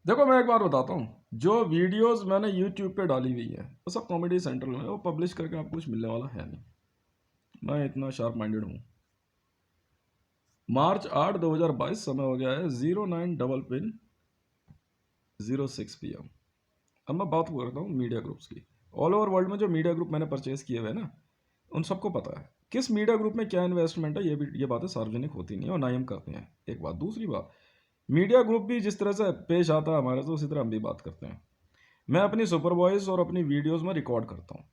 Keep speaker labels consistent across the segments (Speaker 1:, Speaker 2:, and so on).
Speaker 1: देखो मैं एक बात बताता हूँ, जो वीडियोस मैंने यूट्यूब पे डाली हुई है वो सब कॉमेडी सेंट्रल में है, वो पब्लिश करके आपको कुछ मिलने वाला है नहीं। मैं इतना शार्प माइंडेड हूँ। मार्च 8 2022 समय हो गया है 09 डबल पिन 06 PM। अब मैं बात करता हूँ मीडिया ग्रुप्स की। ऑल ओवर वर्ल्ड में जो मीडिया ग्रुप मैंने परचेज किए हुए हैं ना, उन सबको पता है किस मीडिया ग्रुप में क्या इन्वेस्टमेंट है। ये बातें सार्वजनिक होती नहीं और ना ही हम करते हैं। एक बात, दूसरी बात, मीडिया ग्रुप भी जिस तरह से पेश आता है हमारे से, उसी तरह हम भी बात करते हैं। मैं अपनी सुपर वॉइस और अपनी वीडियोस में रिकॉर्ड करता हूँ,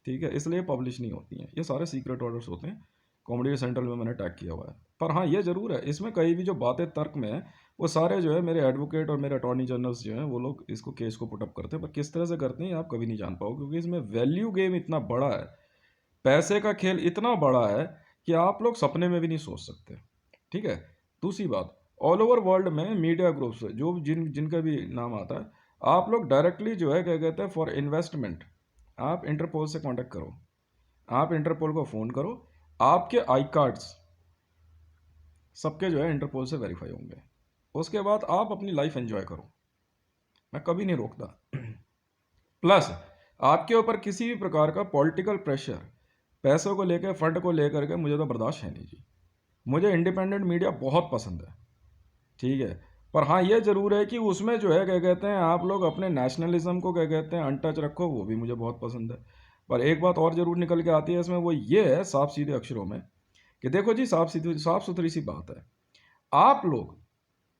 Speaker 1: ठीक है, इसलिए पब्लिश नहीं होती हैं। ये सारे सीक्रेट ऑर्डर्स होते हैं। कॉमेडी सेंट्रल में मैंने टैग किया हुआ है। पर हाँ, ये ज़रूर है, इसमें कहीं भी जो बातें तर्क में है वो सारे जो है मेरे एडवोकेट और मेरे अटॉर्नी जनरल्स जो हैं वो लोग इसको केस को पुटअप करते हैं। पर किस तरह से करते हैं ये आप कभी नहीं जान पाओगे, क्योंकि इसमें वैल्यू गेम इतना बड़ा है, पैसे का खेल इतना बड़ा है कि आप लोग सपने में भी नहीं सोच सकते। ठीक है। दूसरी बात, ऑल ओवर वर्ल्ड में मीडिया ग्रुप्स जो जिनका भी नाम आता है, आप लोग डायरेक्टली जो है क्या कहते हैं फॉर इन्वेस्टमेंट आप इंटरपोल से कांटेक्ट करो। आप इंटरपोल को फ़ोन करो, आपके आई कार्ड्स सबके जो है इंटरपोल से वेरीफाई होंगे। उसके बाद आप अपनी लाइफ एंजॉय करो, मैं कभी नहीं रोकता। प्लस आपके ऊपर किसी भी प्रकार का पॉलिटिकल प्रेशर पैसों को लेकर, फंड को लेकर के मुझे तो बर्दाश्त है नहीं जी। मुझे इंडिपेंडेंट मीडिया बहुत पसंद है, ठीक है। पर हाँ, ये ज़रूर है कि उसमें जो है क्या कहते हैं आप लोग अपने नेशनलिज्म को क्या कहते हैं अनटच रखो, वो भी मुझे बहुत पसंद है। पर एक बात और ज़रूर निकल के आती है इसमें, वो ये है साफ सीधे अक्षरों में कि देखो जी, साफ सुथरी सी बात है, आप लोग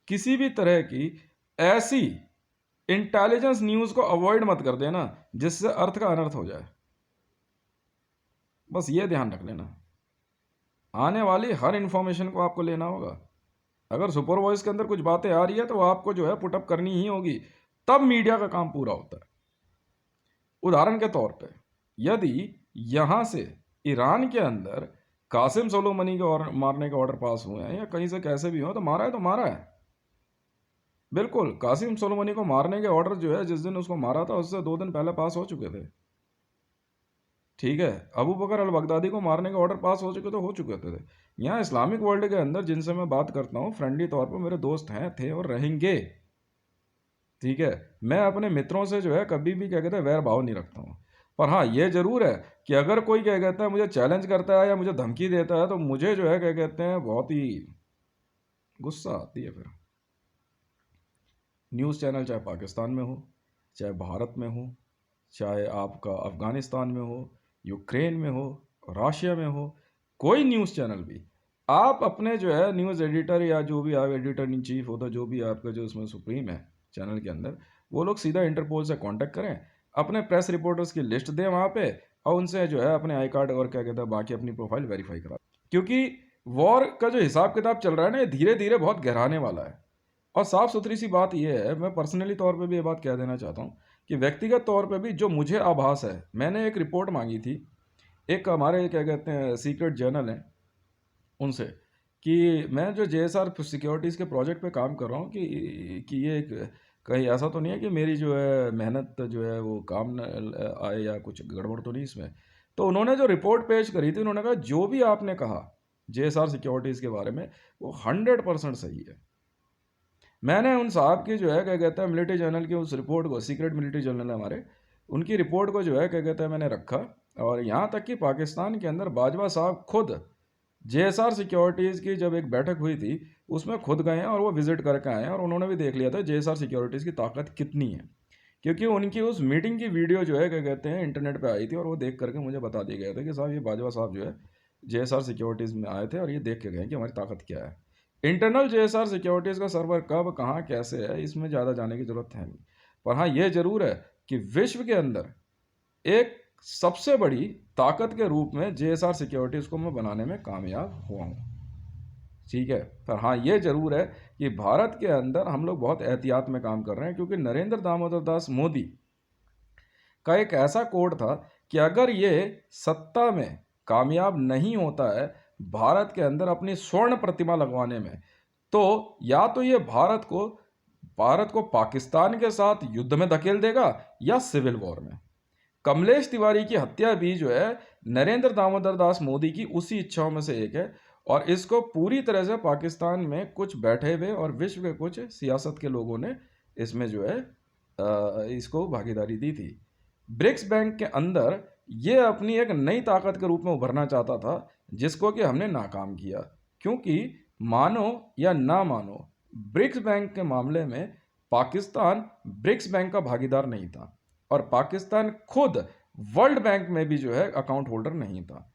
Speaker 1: किसी भी तरह की ऐसी इंटेलिजेंस न्यूज़ को अवॉइड मत कर देना जिससे अर्थ का अनर्थ हो जाए। बस ये ध्यान रख लेना, आने वाली हर इंफॉर्मेशन को आपको लेना होगा। अगर सुपर वॉइस के अंदर कुछ बातें आ रही है तो आपको जो है पुटअप करनी ही होगी, तब मीडिया का काम पूरा होता है। उदाहरण के तौर पे, यदि यहां से ईरान के अंदर कासिम सोलोमनी के और मारने के ऑर्डर पास हुए हैं या कहीं से कैसे भी हो, तो मारा है तो मारा है। बिल्कुल, कासिम सोलोमनी को मारने के ऑर्डर जो है जिस दिन उसको मारा था उससे 2 दिन पहले पास हो चुके थे, ठीक है। अबू बकर अल बगदादी को मारने के ऑर्डर पास हो चुके थे। यहाँ इस्लामिक वर्ल्ड के अंदर जिनसे मैं बात करता हूँ फ्रेंडली तौर पर, मेरे दोस्त हैं, थे और रहेंगे, ठीक है। मैं अपने मित्रों से जो है कभी भी क्या कहते हैं वैर भाव नहीं रखता हूँ। पर हाँ, ये जरूर है कि अगर कोई क्या कहता है मुझे चैलेंज करता है या मुझे धमकी देता है तो मुझे जो है क्या कहते हैं बहुत ही गुस्सा आती है। फिर न्यूज़ चैनल चाहे पाकिस्तान में हो, चाहे भारत में हो, चाहे आपका अफ़गानिस्तान में हो, यूक्रेन में हो, रशिया में हो, कोई न्यूज़ चैनल भी, आप अपने जो है न्यूज़ एडिटर या जो भी आप एडिटर इन चीफ होता, जो भी आपका जो उसमें सुप्रीम है चैनल के अंदर, वो लोग सीधा इंटरपोल से कांटेक्ट करें, अपने प्रेस रिपोर्टर्स की लिस्ट दें वहाँ पे और उनसे जो है अपने आई कार्ड और क्या कहते हैं बाकी अपनी प्रोफाइल वेरीफाई करा। क्योंकि वॉर का जो हिसाब किताब चल रहा है ना, ये धीरे धीरे बहुत गहराने वाला है। और साफ सुथरी सी बात यह है, मैं पर्सनली तौर पे भी ये बात कह देना चाहता हूँ कि व्यक्तिगत तौर पे भी जो मुझे आभास है, मैंने एक रिपोर्ट मांगी थी एक हमारे क्या कहते हैं सीक्रेट जर्नल हैं उनसे, कि मैं जो जेएसआर सिक्योरिटीज़ के प्रोजेक्ट पे काम कर रहा हूँ कि ये एक कहीं ऐसा तो नहीं है कि मेरी जो है मेहनत जो है वो काम न आए या कुछ गड़बड़ तो नहीं इसमें। तो उन्होंने जो रिपोर्ट पेश करी थी, उन्होंने कहा जो भी आपने कहा जेएसआर सिक्योरिटीज़ के बारे में वो 100% सही है। मैंने उन साहब की जो है क्या कहते हैं मिलिट्री जर्नल की उस रिपोर्ट को, सीक्रेट मिलिट्री जर्नल है हमारे, उनकी रिपोर्ट को जो है क्या कहते हैं मैंने रखा। और यहाँ तक कि पाकिस्तान के अंदर बाजवा साहब खुद जेएसआर सिक्योरिटीज़ की जब एक बैठक हुई थी उसमें खुद गए हैं और वो विजिट करके आए हैं और उन्होंने भी देख लिया था जेएसआर सिक्योरिटीज़ की ताकत कितनी है। क्योंकि उनकी उस मीटिंग की वीडियो जो है क्या कहते हैं इंटरनेट पे आई थी और वो देख करके मुझे बता दिया गया था कि साहब ये बाजवा साहब जो है जेएसआर सिक्योरिटीज़ में आए थे और ये देख के गए कि हमारी ताकत क्या है। इंटरनल जेएसआर सिक्योरिटीज़ का सर्वर कब कहाँ कैसे है इसमें ज़्यादा जाने की ज़रूरत है नहीं। पर हाँ, ये ज़रूर है कि विश्व के अंदर एक सबसे बड़ी ताकत के रूप में जेएसआर सिक्योरिटीज़ को मैं बनाने में कामयाब हुआ हूँ, ठीक है। पर हाँ, ये ज़रूर है कि भारत के अंदर हम लोग बहुत एहतियात में काम कर रहे हैं, क्योंकि नरेंद्र दामोदर दास मोदी का एक ऐसा कोड था कि अगर ये सत्ता में कामयाब नहीं होता है भारत के अंदर अपनी स्वर्ण प्रतिमा लगवाने में, तो या तो ये भारत को पाकिस्तान के साथ युद्ध में धकेल देगा या सिविल वॉर में। कमलेश तिवारी की हत्या भी जो है नरेंद्र दामोदर दास मोदी की उसी इच्छाओं में से एक है। और इसको पूरी तरह से पाकिस्तान में कुछ बैठे हुए और विश्व के कुछ सियासत के लोगों ने इसमें जो है इसको भागीदारी दी थी। ब्रिक्स बैंक के अंदर ये अपनी एक नई ताकत के रूप में उभरना चाहता था, जिसको कि हमने नाकाम किया। क्योंकि मानो या ना मानो, ब्रिक्स बैंक के मामले में पाकिस्तान ब्रिक्स बैंक का भागीदार नहीं था, और पाकिस्तान खुद वर्ल्ड बैंक में भी जो है अकाउंट होल्डर नहीं था।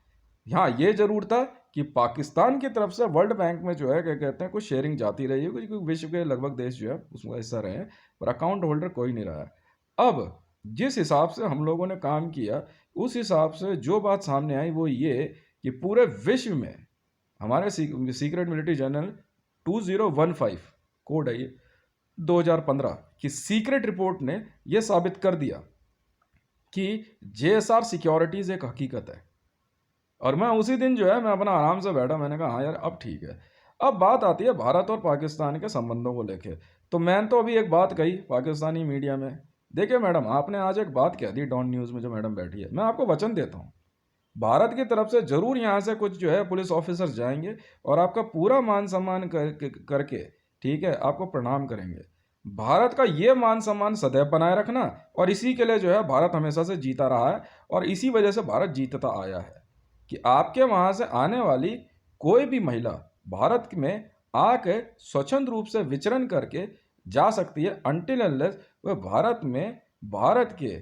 Speaker 1: हाँ, ये जरूर था कि पाकिस्तान की तरफ से वर्ल्ड बैंक में जो है क्या कहते हैं कुछ शेयरिंग जाती रही है, क्योंकि विश्व के लगभग देश जो है उसमें हिस्सा रहे हैं, पर अकाउंट होल्डर कोई नहीं रहा है। अब जिस हिसाब से हम लोगों ने काम किया, उस हिसाब से जो बात सामने आई वो ये कि पूरे विश्व में हमारे सीक्रेट मिलिट्री जनरल 2015 कोड है ये 2015 की सीक्रेट रिपोर्ट ने यह साबित कर दिया कि जेएसआर सिक्योरिटीज एक हकीकत है। और मैं उसी दिन जो है मैं अपना आराम से बैठा, मैंने कहा हाँ यार अब ठीक है। अब बात आती है भारत और पाकिस्तान के संबंधों को लेके। तो मैंने तो अभी एक बात कही पाकिस्तानी मीडिया में, देखिए मैडम आपने आज एक बात कह दी डॉन न्यूज़ में जो मैडम बैठी है, मैं आपको वचन देता हूँ भारत की तरफ से जरूर यहाँ से कुछ जो है पुलिस ऑफिसर जाएंगे और आपका पूरा मान सम्मान करके ठीक है आपको प्रणाम करेंगे। भारत का ये मान सम्मान सदैव बनाए रखना, और इसी के लिए जो है भारत हमेशा से जीता रहा है, और इसी वजह से भारत जीतता आया है कि आपके वहाँ से आने वाली कोई भी महिला भारत में आके स्वच्छंद रूप से विचरण करके जा सकती है, अनटिल अनलेस वह भारत में भारत के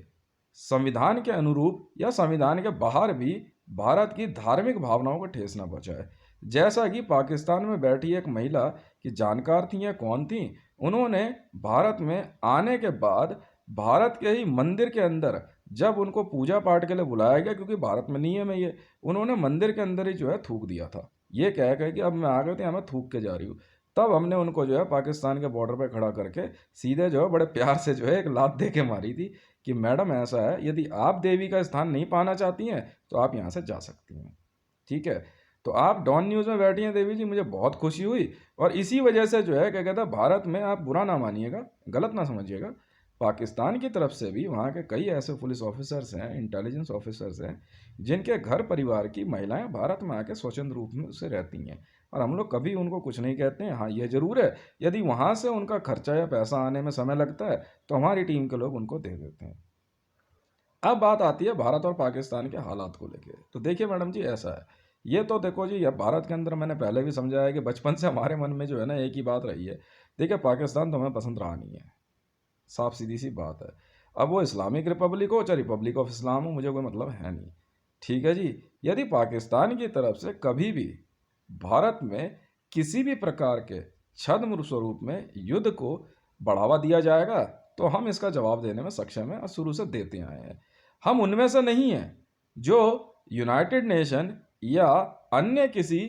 Speaker 1: संविधान के अनुरूप या संविधान के बाहर भी भारत की धार्मिक भावनाओं को ठेस न पहुंचाए। जैसा कि पाकिस्तान में बैठी एक महिला की जानकार थी या कौन थी, उन्होंने भारत में आने के बाद भारत के ही मंदिर के अंदर जब उनको पूजा पाठ के लिए बुलाया गया, क्योंकि भारत में नियम है ये, उन्होंने मंदिर के अंदर ही जो है थूक दिया था, ये कह कि अब मैं आ गई थी मैं थूक के जा रही हूँ। तब हमने उनको जो है पाकिस्तान के बॉर्डर पे खड़ा करके सीधे जो है बड़े प्यार से जो है एक लात दे के मारी थी कि मैडम ऐसा है, यदि आप देवी का स्थान नहीं पाना चाहती हैं तो आप यहाँ से जा सकती हैं। ठीक है, तो आप डॉन न्यूज़ में बैठी हैं देवी जी, मुझे बहुत खुशी हुई। और इसी वजह से जो है क्या कहता है भारत में, आप बुरा ना मानिएगा, गलत ना समझिएगा, पाकिस्तान की तरफ से भी वहाँ के कई ऐसे पुलिस ऑफिसर्स हैं, इंटेलिजेंस ऑफिसर्स हैं, जिनके घर परिवार की महिलाएं भारत में आके स्वच्छंद रूप में से रहती हैं, और हम लोग कभी उनको कुछ नहीं कहते हैं। हाँ ये ज़रूर है, यदि वहाँ से उनका खर्चा या पैसा आने में समय लगता है तो हमारी टीम के लोग उनको दे देते हैं। अब बात आती है भारत और पाकिस्तान के हालात को लेके। तो देखिए मैडम जी ऐसा है, ये तो देखो जी, अब भारत के अंदर मैंने पहले भी समझाया कि बचपन से हमारे मन में जो है ना एक ही बात रही है, देखिए पाकिस्तान तो हमें पसंद रहा नहीं है, साफ सीधी सी बात है। अब वो इस्लामिक रिपब्लिक हो चाहे रिपब्लिक ऑफ इस्लाम हो, मुझे कोई मतलब है नहीं। ठीक है जी, यदि पाकिस्तान की तरफ से कभी भी भारत में किसी भी प्रकार के छद्म स्वरूप में युद्ध को बढ़ावा दिया जाएगा तो हम इसका जवाब देने में सक्षम हैं और शुरू से देते आए हैं। हम उनमें से नहीं हैं जो यूनाइटेड नेशन या अन्य किसी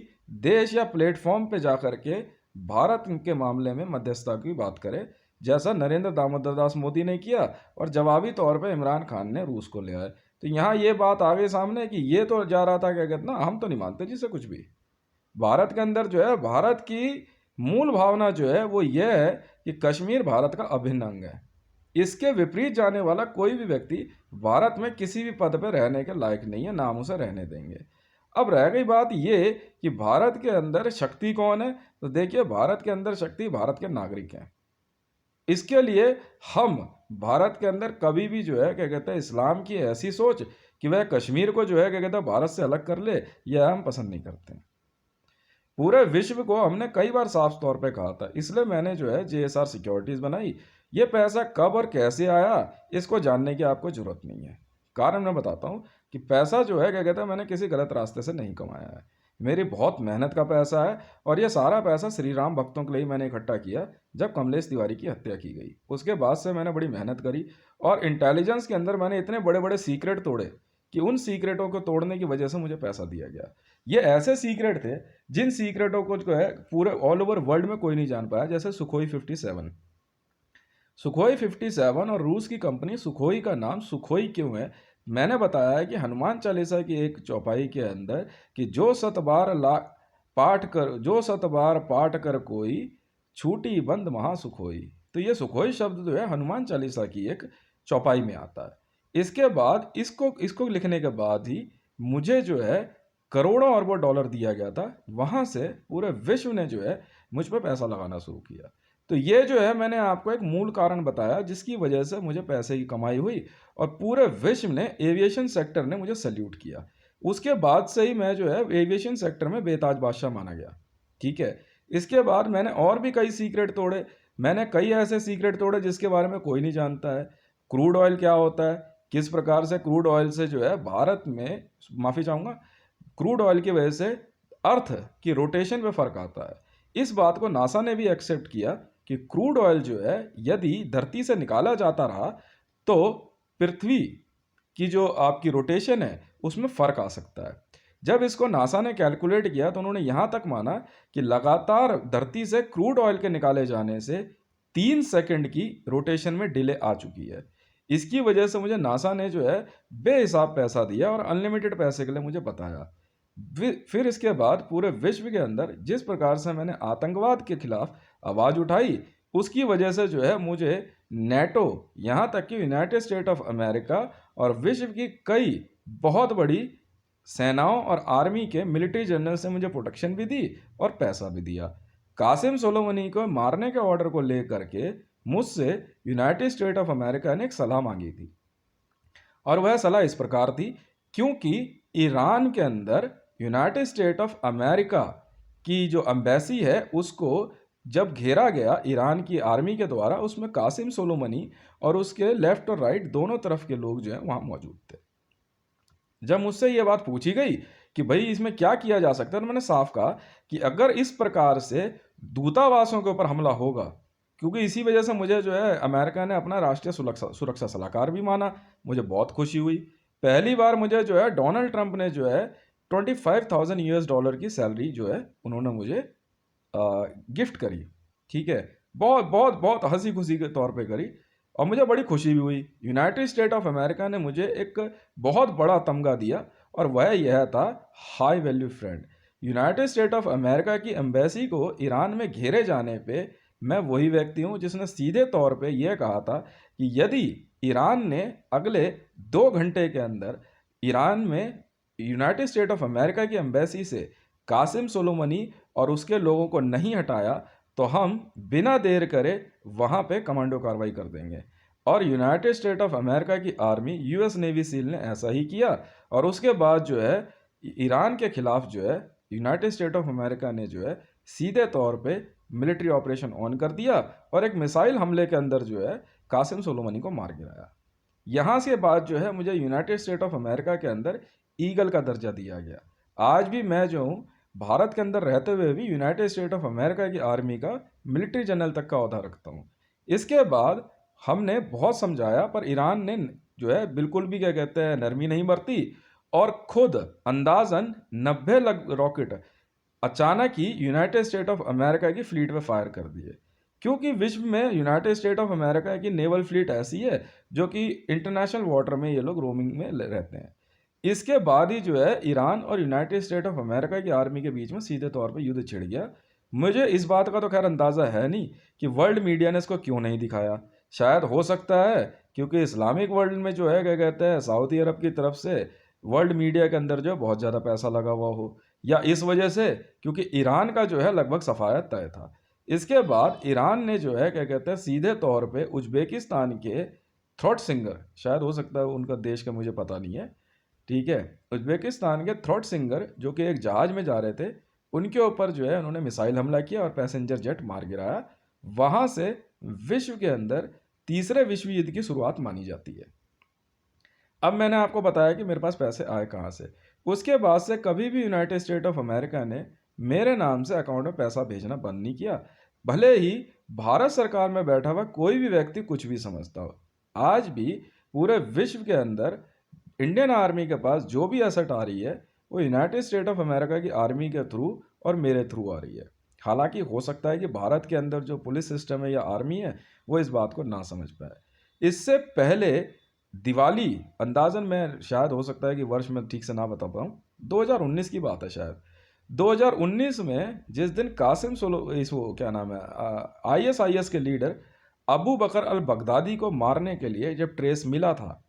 Speaker 1: देश या प्लेटफॉर्म पे जाकर के भारत के मामले में मध्यस्थता की बात करे, जैसा नरेंद्र दामोदर दास मोदी ने किया और जवाबी तौर पे इमरान खान ने रूस को ले आए। तो यहाँ ये बात आ गई सामने कि ये तो जा रहा था क्या कहते ना, हम तो नहीं मानते जिसे कुछ भी। भारत के अंदर जो है भारत की मूल भावना जो है वो ये है कि कश्मीर भारत का अभिन्न अंग है। इसके विपरीत जाने वाला कोई भी व्यक्ति भारत में किसी भी पद पर रहने के लायक नहीं है, ना हम उसे रहने देंगे। अब रह गई बात ये कि भारत के अंदर शक्ति कौन है, तो देखिए भारत के अंदर शक्ति भारत के नागरिक हैं। इसके लिए हम भारत के अंदर कभी भी जो है क्या कहते हैं इस्लाम की ऐसी सोच कि वह कश्मीर को जो है क्या कहते हैं भारत से अलग कर ले, यह हम पसंद नहीं करते हैं। पूरे विश्व को हमने कई बार साफ तौर पे कहा था, इसलिए मैंने जो है जेएसआर सिक्योरिटीज बनाई। ये पैसा कब और कैसे आया इसको जानने की आपको जरूरत नहीं है। कारण मैं बताता हूँ कि पैसा जो है क्या कहते हैं मैंने किसी गलत रास्ते से नहीं कमाया है, मेरी बहुत मेहनत का पैसा है। और ये सारा पैसा श्री राम भक्तों के लिए मैंने इकट्ठा किया जब कमलेश तिवारी की हत्या की गई। उसके बाद से मैंने बड़ी मेहनत करी और इंटेलिजेंस के अंदर मैंने इतने बड़े बड़े सीक्रेट तोड़े कि उन सीक्रेटों को तोड़ने की वजह से मुझे पैसा दिया गया। ये ऐसे सीक्रेट थे जिन सीक्रेटों को जो है पूरे ऑल ओवर वर्ल्ड में कोई नहीं जान पाया, जैसे सुखोई 57। सुखोई 57 और रूस की कंपनी सुखोई का नाम सुखोई क्यों है, मैंने बताया है कि हनुमान चालीसा की एक चौपाई के अंदर कि जो सत बार पाठ कर कोई छूटी बंद महासुखोई। तो ये सुखोई शब्द जो है हनुमान चालीसा की एक चौपाई में आता है। इसके बाद इसको लिखने के बाद ही मुझे जो है करोड़ों अरबों डॉलर दिया गया था। वहाँ से पूरे विश्व ने जो है मुझ पर पैसा लगाना शुरू किया। तो ये जो है मैंने आपको एक मूल कारण बताया जिसकी वजह से मुझे पैसे की कमाई हुई और पूरे विश्व ने एविएशन सेक्टर ने मुझे सैल्यूट किया। उसके बाद से ही मैं जो है एविएशन सेक्टर में बेताज बादशाह माना गया। ठीक है। इसके बाद मैंने और भी कई सीक्रेट तोड़े। मैंने कई ऐसे सीक्रेट तोड़े जिसके बारे में कोई नहीं जानता है। क्रूड ऑयल क्या होता है, किस प्रकार से क्रूड ऑयल से जो है भारत में, माफ़ी चाहूँगा, क्रूड ऑयल की वजह से अर्थ की रोटेशन पे फर्क आता है। इस बात को नासा ने भी एक्सेप्ट किया कि क्रूड ऑयल जो है यदि धरती से निकाला जाता रहा तो पृथ्वी की जो आपकी रोटेशन है उसमें फर्क आ सकता है। जब इसको नासा ने कैलकुलेट किया तो उन्होंने यहाँ तक माना कि लगातार धरती से क्रूड ऑयल के निकाले जाने से 3 सेकंड की रोटेशन में डिले आ चुकी है। इसकी वजह से मुझे नासा ने जो है बेहिसाब पैसा दिया और अनलिमिटेड पैसे के लिए मुझे बताया। फिर इसके बाद पूरे विश्व के अंदर जिस प्रकार से मैंने आतंकवाद के खिलाफ आवाज़ उठाई, उसकी वजह से जो है मुझे नेटो, यहाँ तक कि यूनाइटेड स्टेट ऑफ अमेरिका और विश्व की कई बहुत बड़ी सेनाओं और आर्मी के मिलिट्री जनरल से मुझे प्रोटेक्शन भी दी और पैसा भी दिया। कासिम सोलोमनी को मारने के ऑर्डर को लेकर के मुझसे यूनाइटेड स्टेट ऑफ अमेरिका ने एक सलाह मांगी थी और वह सलाह इस प्रकार थी, क्योंकि ईरान के अंदर यूनाइटेड स्टेट ऑफ अमेरिका की जो एम्बेसी है उसको जब घेरा गया ईरान की आर्मी के द्वारा, उसमें कासिम सोलोमनी और उसके लेफ्ट और राइट दोनों तरफ के लोग जो हैं वहाँ मौजूद थे। जब मुझसे ये बात पूछी गई कि भाई इसमें क्या किया जा सकता है, तो मैंने साफ कहा कि अगर इस प्रकार से दूतावासों के ऊपर हमला होगा, क्योंकि इसी वजह से मुझे जो है अमेरिका ने अपना राष्ट्रीय सुरक्षा सुरक्षा सलाहकार भी माना, मुझे बहुत खुशी हुई। पहली बार मुझे जो है डोनाल्ड ट्रंप ने जो है $25,000 की सैलरी जो है उन्होंने मुझे गिफ्ट करी। ठीक है। बहुत बहुत बहुत हंसी खुशी के तौर पे करी और मुझे बड़ी खुशी भी हुई। यूनाइटेड स्टेट ऑफ अमेरिका ने मुझे एक बहुत बड़ा तमगा दिया और वह यह था, high value friend. United state of America की एम्बेसी को ईरान में घेरे जाने पे मैं वही व्यक्ति हूँ जिसने सीधे तौर पे यह कहा था कि यदि ईरान ने अगले 2 घंटे के अंदर ईरान में यूनाइटेड स्टेट ऑफ अमेरिका की एम्बेसी से कासिम सोलोमनी और उसके लोगों को नहीं हटाया तो हम बिना देर करे वहाँ पे कमांडो कार्रवाई कर देंगे। और यूनाइटेड स्टेट ऑफ अमेरिका की आर्मी, यूएस नेवी सील ने ऐसा ही किया और उसके बाद जो है ईरान के खिलाफ जो है यूनाइटेड स्टेट ऑफ अमेरिका ने जो है सीधे तौर पे मिलिट्री ऑपरेशन ऑन कर दिया और एक मिसाइल हमले के अंदर जो है कासिम सोलोमनी को मार गिराया। यहाँ से बाद जो है मुझे यूनाइटेड स्टेट ऑफ अमेरिका के अंदर ईगल का दर्जा दिया गया। आज भी मैं जो हूँ भारत के अंदर रहते हुए भी यूनाइटेड स्टेट ऑफ अमेरिका की आर्मी का मिलिट्री जनरल तक का ओहदा रखता हूँ। इसके बाद हमने बहुत समझाया पर ईरान ने जो है बिल्कुल भी क्या कहते हैं नरमी नहीं बरती और खुद अंदाजन 90 रॉकेट अचानक ही यूनाइटेड स्टेट ऑफ अमेरिका की फ्लीट पे फायर कर दिए, क्योंकि विश्व में यूनाइटेड स्टेट ऑफ अमेरिका की नेवल फ्लीट ऐसी है जो कि इंटरनेशनल वाटर में ये लोग रोमिंग में रहते हैं। इसके बाद ही जो है ईरान और यूनाइटेड स्टेट ऑफ अमेरिका की आर्मी के बीच में सीधे तौर पर युद्ध छिड़ गया। मुझे इस बात का तो खैर अंदाज़ा है नहीं कि वर्ल्ड मीडिया ने इसको क्यों नहीं दिखाया। शायद हो सकता है क्योंकि इस्लामिक वर्ल्ड में जो है क्या कहते हैं सऊदी अरब की तरफ से वर्ल्ड मीडिया के अंदर जो है बहुत ज़्यादा पैसा लगा हुआ हो, या इस वजह से क्योंकि ईरान का जो है लगभग सफाया तय था। इसके बाद ईरान ने जो है क्या कहते हैं सीधे तौर पे उज्बेकिस्तान के थ्रोट सिंगर, शायद हो सकता है उनका देश का मुझे पता नहीं है, ठीक है, उज्बेकिस्तान के थ्रोट सिंगर जो कि एक जहाज में जा रहे थे, उनके ऊपर जो है उन्होंने मिसाइल हमला किया और पैसेंजर जेट मार गिराया। वहाँ से विश्व के अंदर तीसरे विश्व युद्ध की शुरुआत मानी जाती है। अब मैंने आपको बताया कि मेरे पास पैसे आए कहाँ से। उसके बाद से कभी भी यूनाइटेड स्टेट ऑफ अमेरिका ने मेरे नाम से अकाउंट में पैसा भेजना बंद नहीं किया, भले ही भारत सरकार में बैठा हुआ कोई भी व्यक्ति कुछ भी समझता हो। आज भी पूरे विश्व के अंदर इंडियन आर्मी के पास जो भी एसेट आ रही है वो यूनाइटेड स्टेट ऑफ अमेरिका की आर्मी के थ्रू और मेरे थ्रू आ रही है। हालांकि हो सकता है कि भारत के अंदर जो पुलिस सिस्टम है या आर्मी है वो इस बात को ना समझ पाए। इससे पहले दिवाली, अंदाजन मैं शायद हो सकता है कि वर्ष में ठीक से ना बता पाऊँ, 2019 की बात है शायद। 2019 में जिस दिन कासिम सोलो इस वो क्या नाम है आईएसआईएस के लीडर अबू बकर अल बगदादी को मारने के लिए जब ट्रेस मिला था,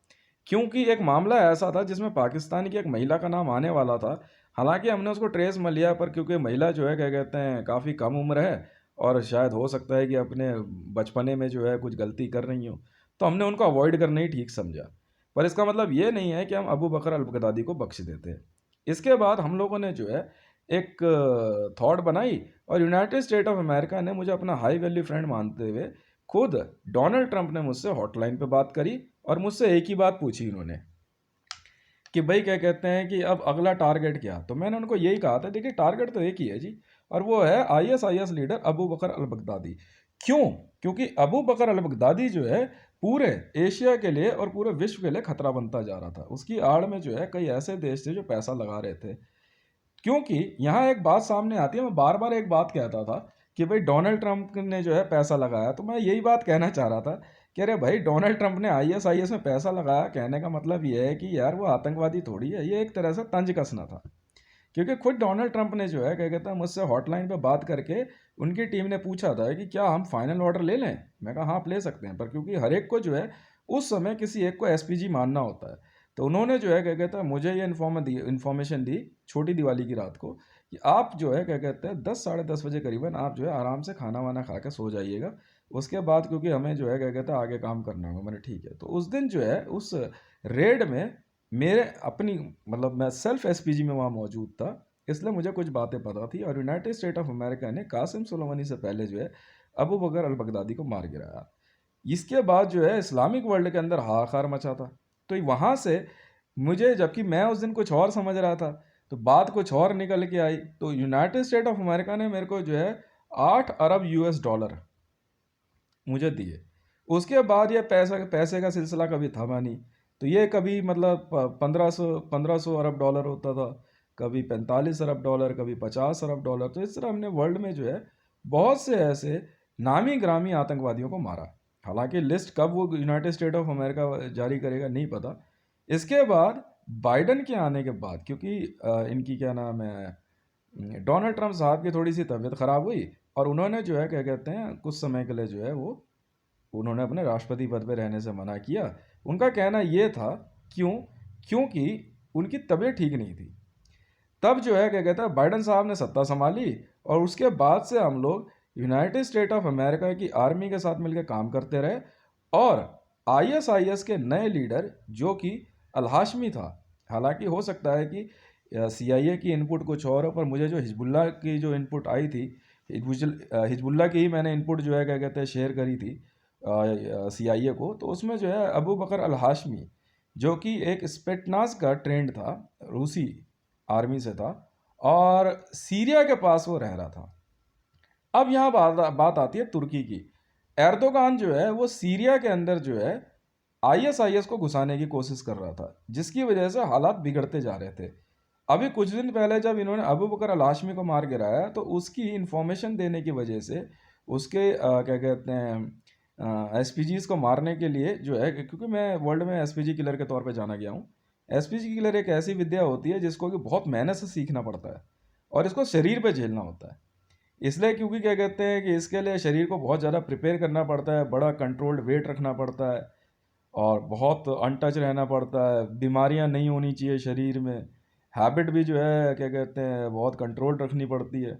Speaker 1: क्योंकि एक मामला ऐसा था जिसमें पाकिस्तान की एक महिला का नाम आने वाला था। हालांकि हमने उसको ट्रेस में लिया पर क्योंकि महिला जो है क्या कहते हैं काफ़ी कम उम्र है और शायद हो सकता है कि अपने बचपने में जो है कुछ गलती कर रही हो, तो हमने उनको अवॉइड करना ही ठीक समझा। पर इसका मतलब ये नहीं है कि हम अबू बकर अल बगदादी को बख्श देते हैं। इसके बाद हम लोगों ने जो है एक थॉट बनाई, और यूनाइटेड स्टेट ऑफ अमेरिका ने मुझे अपना हाई वैल्यू फ्रेंड मानते हुए खुद डोनाल्ड ट्रंप ने मुझसे हॉटलाइन पे बात करी, और मुझसे एक ही बात पूछी उन्होंने कि भाई क्या कहते हैं कि अब अगला टारगेट क्या। तो मैंने उनको यही कहा था, देखिए टारगेट तो एक ही है जी, और वो है आईएसआईएस लीडर अबू बकर अल बगदादी। क्यों? क्योंकि अबू बकर अल बगदादी जो है पूरे एशिया के लिए और पूरे विश्व के लिए खतरा बनता जा रहा था। उसकी आड़ में जो है कई ऐसे देश थे जो पैसा लगा रहे थे। क्योंकि यहाँ एक बात सामने आती है, मैं बार बार एक बात कहता था कि भाई डोनाल्ड ट्रंप ने जो है पैसा लगाया, तो मैं यही बात कहना चाह रहा था कि अरे भाई डोनाल्ड ट्रंप ने आईएसआईएस में पैसा लगाया, कहने का मतलब ये है कि यार वो आतंकवादी थोड़ी है, ये एक तरह से तंज कसना था। क्योंकि खुद डोनाल्ड ट्रंप ने जो है क्या कहता है मुझसे हॉटलाइन पे बात करके उनकी टीम ने पूछा था कि क्या हम फाइनल ऑर्डर ले लें। मैं कहा हाँ आप ले सकते हैं, पर क्योंकि हर एक को जो है उस समय किसी एक को एसपीजी मानना होता है, तो उन्होंने जो है क्या कहता है मुझे ये इन्फॉर्मेशन दी छोटी दिवाली की रात को कि आप जो है क्या कहते हैं 10 साढ़े 10 बजे करीबन आप जो है आराम से खाना वाना खा के सो जाइएगा, उसके बाद क्योंकि हमें जो है क्या कहता है आगे काम करना होगा। मैंने ठीक है। तो उस दिन जो है उस रेड में मेरे अपनी मतलब मैं सेल्फ एसपीजी में वहाँ मौजूद था, इसलिए मुझे कुछ बातें पता थी। और यूनाइटेड स्टेट ऑफ अमेरिका ने कासिम सुलेमानी से पहले जो है अबू बकर अल बगदादी को मार गिराया। इसके बाद जो है इस्लामिक वर्ल्ड के अंदर हाहाकार मचा था। तो वहाँ से मुझे, जबकि मैं उस दिन कुछ और समझ रहा था, तो बात कुछ और निकल के आई। तो यूनाइटेड स्टेट ऑफ अमेरिका ने मेरे को जो है 8 अरब यूएस डॉलर मुझे दिए। उसके बाद ये पैसा पैसे का सिलसिला कभी थमा नहीं। तो ये कभी मतलब 1500 अरब डॉलर होता था, कभी 45 अरब डॉलर, कभी 50 अरब डॉलर। तो इस तरह हमने वर्ल्ड में जो है बहुत से ऐसे नामी ग्रामी आतंकवादियों को मारा। हालांकि लिस्ट कब वो यूनाइटेड स्टेट ऑफ अमेरिका जारी करेगा नहीं पता। इसके बाद बाइडन के आने के बाद, क्योंकि इनकी क्या नाम है डोनाल्ड ट्रंप साहब की थोड़ी सी तबीयत ख़राब हुई, और उन्होंने जो है क्या कहते हैं कुछ समय के लिए जो है वो उन्होंने अपने राष्ट्रपति पद पर रहने से मना किया। उनका कहना ये था, क्यों? क्योंकि उनकी तबीयत ठीक नहीं थी। तब जो है क्या कहता है बाइडन साहब ने सत्ता संभाली, और उसके बाद से हम लोग यूनाइटेड स्टेट ऑफ अमेरिका की आर्मी के साथ मिलकर काम करते रहे। और आईएसआईएस के नए लीडर जो कि अल हाशमी था, हालांकि हो सकता है कि सीआईए की इनपुट कुछ और हो, पर मुझे जो हिजबुल्लाह की जो इनपुट आई थी, हिजबुल्लाह की ही मैंने इनपुट जो है क्या कहते हैं शेयर करी थी सीआईए को। तो उसमें जो है अबू बकर अल हाशमी, जो कि एक स्पेटनाज का ट्रेंड था, रूसी आर्मी से था, और सीरिया के पास वो रह रहा था। अब यहाँ बात बात आती है तुर्की की। एर्दोगान जो है वो सीरिया के अंदर जो है आईएसआईएस को घुसाने की कोशिश कर रहा था, जिसकी वजह से हालात बिगड़ते जा रहे थे। अभी कुछ दिन पहले जब इन्होंने अबू बकर अल हाशमी को मार गिराया, तो उसकी इंफॉर्मेशन देने की वजह से उसके क्या कहते हैं एसपीजीज को मारने के लिए जो है, क्योंकि मैं वर्ल्ड में एसपीजी किलर के तौर पे जाना गया हूँ। एसपीजी किलर एक ऐसी विद्या होती है जिसको कि बहुत मेहनत से सीखना पड़ता है, और इसको शरीर पे झेलना होता है। इसलिए क्योंकि क्या कहते हैं कि इसके लिए शरीर को बहुत ज़्यादा प्रिपेयर करना पड़ता है, बड़ा कंट्रोल्ड वेट रखना पड़ता है, और बहुत अनटच रहना पड़ता है, बीमारियां नहीं होनी चाहिए शरीर में, हैबिट भी जो है क्या कहते हैं बहुत कंट्रोल रखनी पड़ती है।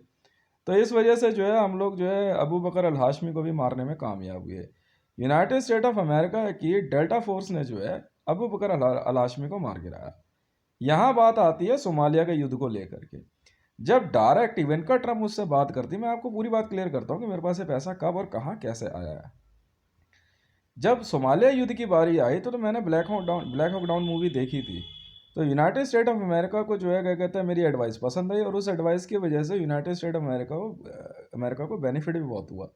Speaker 1: तो इस वजह से जो है हम लोग जो है अबू बकर अल हाशमी को भी मारने में कामयाब हुए। यूनाइटेड स्टेट ऑफ अमेरिका की डेल्टा फोर्स ने जो है अबू बकर अल हाशमी को मार गिराया। यहाँ बात आती है सोमालिया के युद्ध को लेकर के। जब डायरेक्ट इवेंका ट्रम्प मुझसे बात करती, मैं आपको पूरी बात क्लियर करता हूँ कि मेरे पास ये पैसा कब और कहाँ कैसे आया है। जब सोमालिया युद्ध की बारी आई, तो मैंने ब्लैक हॉक डाउन मूवी देखी थी। तो यूनाइटेड स्टेट ऑफ अमेरिका को जो है क्या कहते हैं मेरी एडवाइस पसंद आई, और उस एडवाइस की वजह से यूनाइटेड स्टेट ऑफ अमेरिका को बेनिफिट भी बहुत हुआ।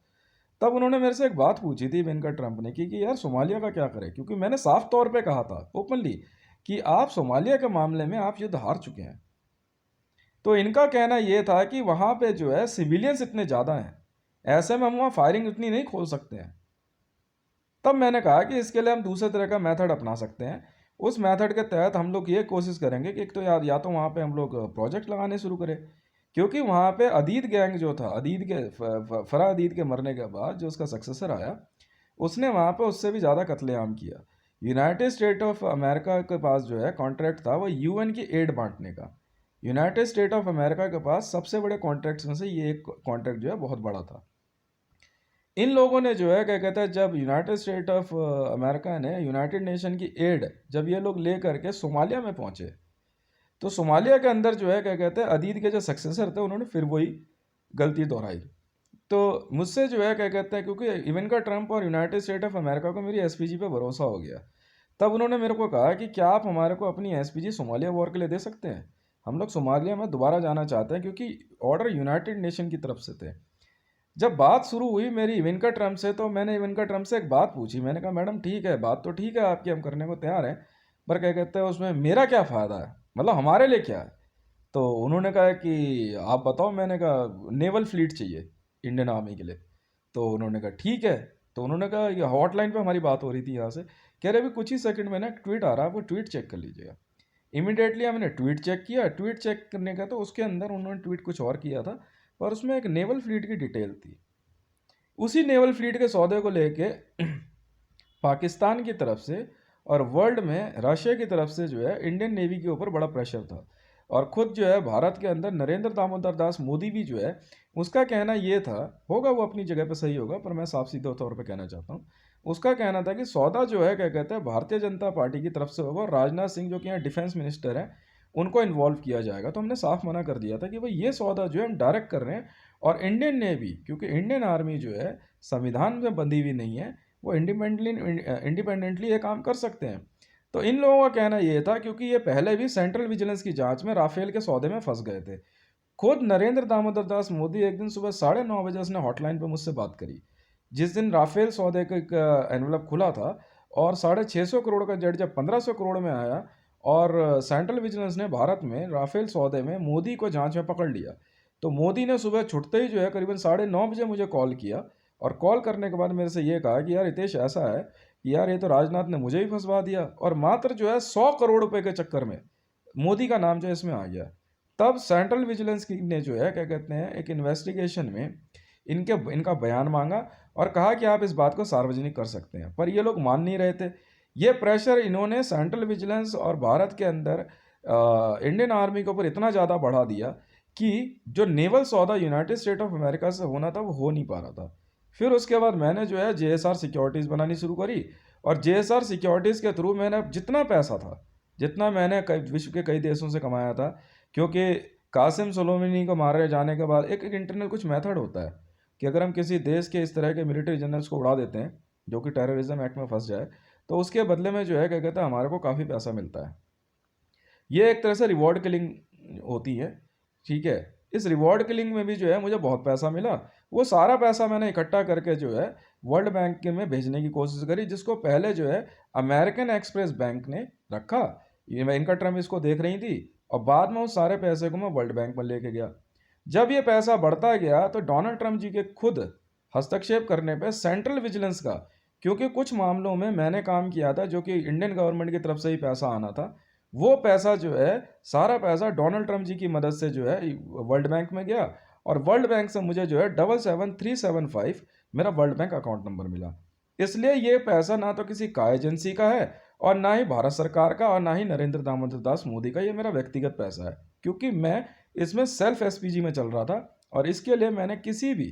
Speaker 1: तब उन्होंने मेरे से एक बात पूछी थी इवेंका ट्रंप ने कि यार सोमालिया का क्या करें, क्योंकि मैंने साफ तौर पे कहा था ओपनली कि आप सोमालिया के मामले में आप युद्ध हार चुके हैं। तो इनका कहना यह था कि वहाँ पे जो है सिविलियंस इतने ज़्यादा हैं, ऐसे में हम वहाँ फायरिंग इतनी नहीं खोल सकते हैं। तब मैंने कहा कि इसके लिए हम दूसरे तरह का मेथड अपना सकते हैं। उस मेथड के तहत हम लोग ये कोशिश करेंगे कि एक तो या तो वहाँ पे हम लोग प्रोजेक्ट लगाने शुरू करें, क्योंकि वहाँ पे अदीद गैंग जो था, अदीद के फरा अदीद के मरने के बाद जो उसका सक्सेसर आया, उसने वहाँ पे उससे भी ज़्यादा कत्लेआम किया। यूनाइटेड स्टेट ऑफ अमेरिका के पास जो है कॉन्ट्रैक्ट था वो यूएन की एड बांटने का। यूनाइटेड स्टेट ऑफ अमेरिका के पास सबसे बड़े कॉन्ट्रैक्ट्स में से ये एक कॉन्ट्रैक्ट जो है बहुत बड़ा था। इन लोगों ने जो है क्या कहते हैं, जब यूनाइटेड स्टेट ऑफ अमेरिका ने यूनाइटेड नेशन की एड जब ये लोग ले करके सोमालिया में पहुंचे, तो सोमालिया के अंदर जो है क्या कहते हैं, अदीद के जो सक्सेसर थे उन्होंने फिर वही गलती दोहराई। तो मुझसे जो है क्या कहते हैं, क्योंकि इवेंका ट्रंप और यूनाइटेड स्टेट ऑफ अमेरिका को मेरी एसपीजी पे भरोसा हो गया, तब उन्होंने मेरे को कहा कि क्या आप हमारे को अपनी एसपीजी सोमालिया वॉर के लिए दे सकते हैं। हम लोग सोमालिया में दोबारा जाना चाहते हैं, क्योंकि ऑर्डर यूनाइटेड नेशन की तरफ से थे। जब बात शुरू हुई मेरी इवेंका ट्रंप से, तो मैंने इवेंका ट्रंप से एक बात पूछी। मैंने कहा मैडम ठीक है, बात तो ठीक है आपकी, हम करने को तैयार हैं, पर क्या कहते हैं उसमें मेरा क्या फ़ायदा है, मतलब हमारे लिए क्या है। तो उन्होंने कहा कि आप बताओ। मैंने कहा नेवल फ्लीट चाहिए इंडियन आर्मी के लिए। तो उन्होंने कहा ठीक है। तो उन्होंने कहा ये हॉटलाइन पे हमारी बात हो रही थी यहाँ से, कह रहे अभी कुछ ही सेकंड में ना ट्वीट आ रहा है, वो ट्वीट चेक कर लीजिएगा। इमीडिएटली हमने ट्वीट चेक किया। ट्वीट चेक करने का तो उसके अंदर उन्होंने ट्वीट कुछ और किया था, पर उसमें एक नेवल फ्लीट की डिटेल थी। उसी नेवल फ्लीट के सौदे को लेके पाकिस्तान की तरफ से और वर्ल्ड में रशिया की तरफ से जो है इंडियन नेवी के ऊपर बड़ा प्रेशर था। और खुद जो है भारत के अंदर नरेंद्र दामोदर दास मोदी भी जो है, उसका कहना ये था, होगा वो अपनी जगह पे सही होगा, पर मैं साफ सीधे तौर पे कहना चाहता हूँ, उसका कहना था कि सौदा जो है क्या कहते हैं भारतीय जनता पार्टी की तरफ से होगा और राजनाथ सिंह जो कि यहाँ डिफेंस मिनिस्टर हैं उनको इन्वॉल्व किया जाएगा। तो हमने साफ मना कर दिया था कि भाई ये सौदा जो है हम डायरेक्ट कर रहे हैं। और इंडियन नेवी, क्योंकि इंडियन आर्मी जो है संविधान में बंधी हुई नहीं है, वो इंडिपेंडेंटली ये काम कर सकते हैं। तो इन लोगों का कहना ये था, क्योंकि ये पहले भी सेंट्रल विजिलेंस की जांच में राफेल के सौदे में फंस गए थे। खुद नरेंद्र दामोदर दास मोदी एक दिन सुबह 9:30 बजे उसने हॉटलाइन पर मुझसे बात करी, जिस दिन राफेल सौदे का एनवलप खुला था, और 650 करोड़ का जेट जब 1500 करोड़ में आया, और सेंट्रल विजिलेंस ने भारत में राफेल सौदे में मोदी को जांच में पकड़ लिया। तो मोदी ने सुबह छुटते ही जो है करीबन 9:30 बजे मुझे कॉल किया, और कॉल करने के बाद मेरे से ये कहा कि यार हितेश ऐसा है कि यार ये तो राजनाथ ने मुझे ही फंसवा दिया, और मात्र जो है 100 करोड़ रुपए के चक्कर में मोदी का नाम जो है इसमें आ गया। तब सेंट्रल विजिलेंस की ने जो है क्या कहते हैं एक इन्वेस्टिगेशन में इनका बयान मांगा और कहा कि आप इस बात को सार्वजनिक कर सकते हैं, पर ये लोग मान नहीं रहे थे। ये प्रेशर इन्होंने सेंट्रल विजिलेंस और भारत के अंदर इंडियन आर्मी के ऊपर इतना ज़्यादा बढ़ा दिया कि जो नेवल सौदा यूनाइटेड स्टेट ऑफ अमेरिका से होना था वो हो नहीं पा रहा था। फिर उसके बाद मैंने जो है जेएसआर सिक्योरिटीज़ बनानी शुरू करी, और जेएसआर सिक्योरिटीज़ के थ्रू मैंने जितना पैसा था, जितना मैंने विश्व के कई देशों से कमाया था, क्योंकि कासिम सुलेमानी को मारे जाने के बाद एक इंटरनल कुछ मेथड होता है कि अगर हम किसी देश के इस तरह के मिलिट्री जनरल्स को उड़ा देते हैं जो कि टेररिज्म एक्ट में फंस जाए, तो उसके बदले में जो है क्या कहते हैं हमारे को काफ़ी पैसा मिलता है। ये एक तरह से रिवॉर्ड किलिंग होती है, ठीक है। इस रिवॉर्ड किलिंग में भी जो है मुझे बहुत पैसा मिला। वो सारा पैसा मैंने इकट्ठा करके जो है वर्ल्ड बैंक के में भेजने की कोशिश करी, जिसको पहले जो है अमेरिकन एक्सप्रेस बैंक ने रखा। ये मैं इनका ट्रम इसको देख रही थी, और बाद में उस सारे पैसे को मैं वर्ल्ड बैंक में लेके गया। जब ये पैसा बढ़ता गया तो डोनाल्ड ट्रंप जी के खुद हस्तक्षेप करने पे सेंट्रल विजिलेंस का, क्योंकि कुछ मामलों में मैंने काम किया था जो कि इंडियन गवर्नमेंट की तरफ से ही पैसा आना था, वो पैसा जो है सारा पैसा डोनाल्ड ट्रंप जी की मदद से जो है वर्ल्ड बैंक में गया, और वर्ल्ड बैंक से मुझे जो है 77375 मेरा वर्ल्ड बैंक अकाउंट नंबर मिला। इसलिए ये पैसा ना तो किसी का एजेंसी का है, और ना ही भारत सरकार का, और ना ही नरेंद्र दामोदर दास मोदी का। ये मेरा व्यक्तिगत पैसा है, क्योंकि मैं इसमें सेल्फ एसपीजी में चल रहा था, और इसके लिए मैंने किसी भी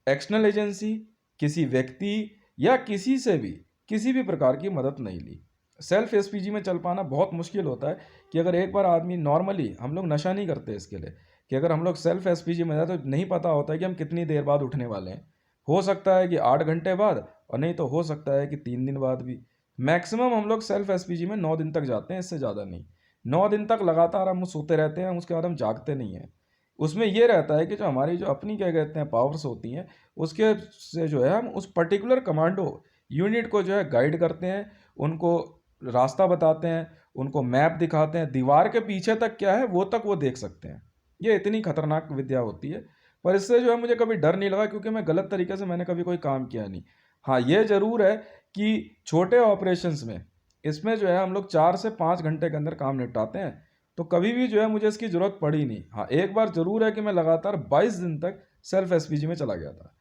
Speaker 1: एक्सटर्नल एजेंसी, किसी व्यक्ति या किसी भी प्रकार की मदद नहीं ली। सेल्फ एसपीजी में चल पाना बहुत मुश्किल होता है कि अगर एक बार आदमी, नॉर्मली हम लोग नशा नहीं करते इसके लिए, कि अगर हम लोग सेल्फ एसपीजी में जाए तो नहीं पता होता है कि हम कितनी देर बाद उठने वाले हैं। हो सकता है कि 8 घंटे बाद, और नहीं तो हो सकता है कि 3 दिन बाद भी। मैक्सिमम हम लोग सेल्फ एसपीजी में 9 दिन तक जाते हैं, इससे ज़्यादा नहीं। 9 दिन तक लगातार हम सोते रहते हैं, उसके बाद हम जागते नहीं हैं। उसमें ये रहता है कि जो हमारी जो अपनी क्या कहते हैं पावर्स होती हैं, उसके से जो है हम उस पर्टिकुलर कमांडो यूनिट को जो है गाइड करते हैं, उनको रास्ता बताते हैं, उनको मैप दिखाते हैं, दीवार के पीछे तक क्या है वो तक वो देख सकते हैं। ये इतनी खतरनाक विद्या होती है, पर इससे जो है मुझे कभी डर नहीं लगा, क्योंकि मैं गलत तरीके से मैंने कभी कोई काम किया नहीं। हाँ, ये ज़रूर है कि छोटे ऑपरेशंस में इसमें जो है हम लोग 4 से 5 घंटे के अंदर काम निपटाते हैं, तो कभी भी जो है मुझे इसकी ज़रूरत पड़ी नहीं। हाँ, एक बार ज़रूर है कि मैं लगातार 22 दिन तक सेल्फ एसपीजी में चला गया था।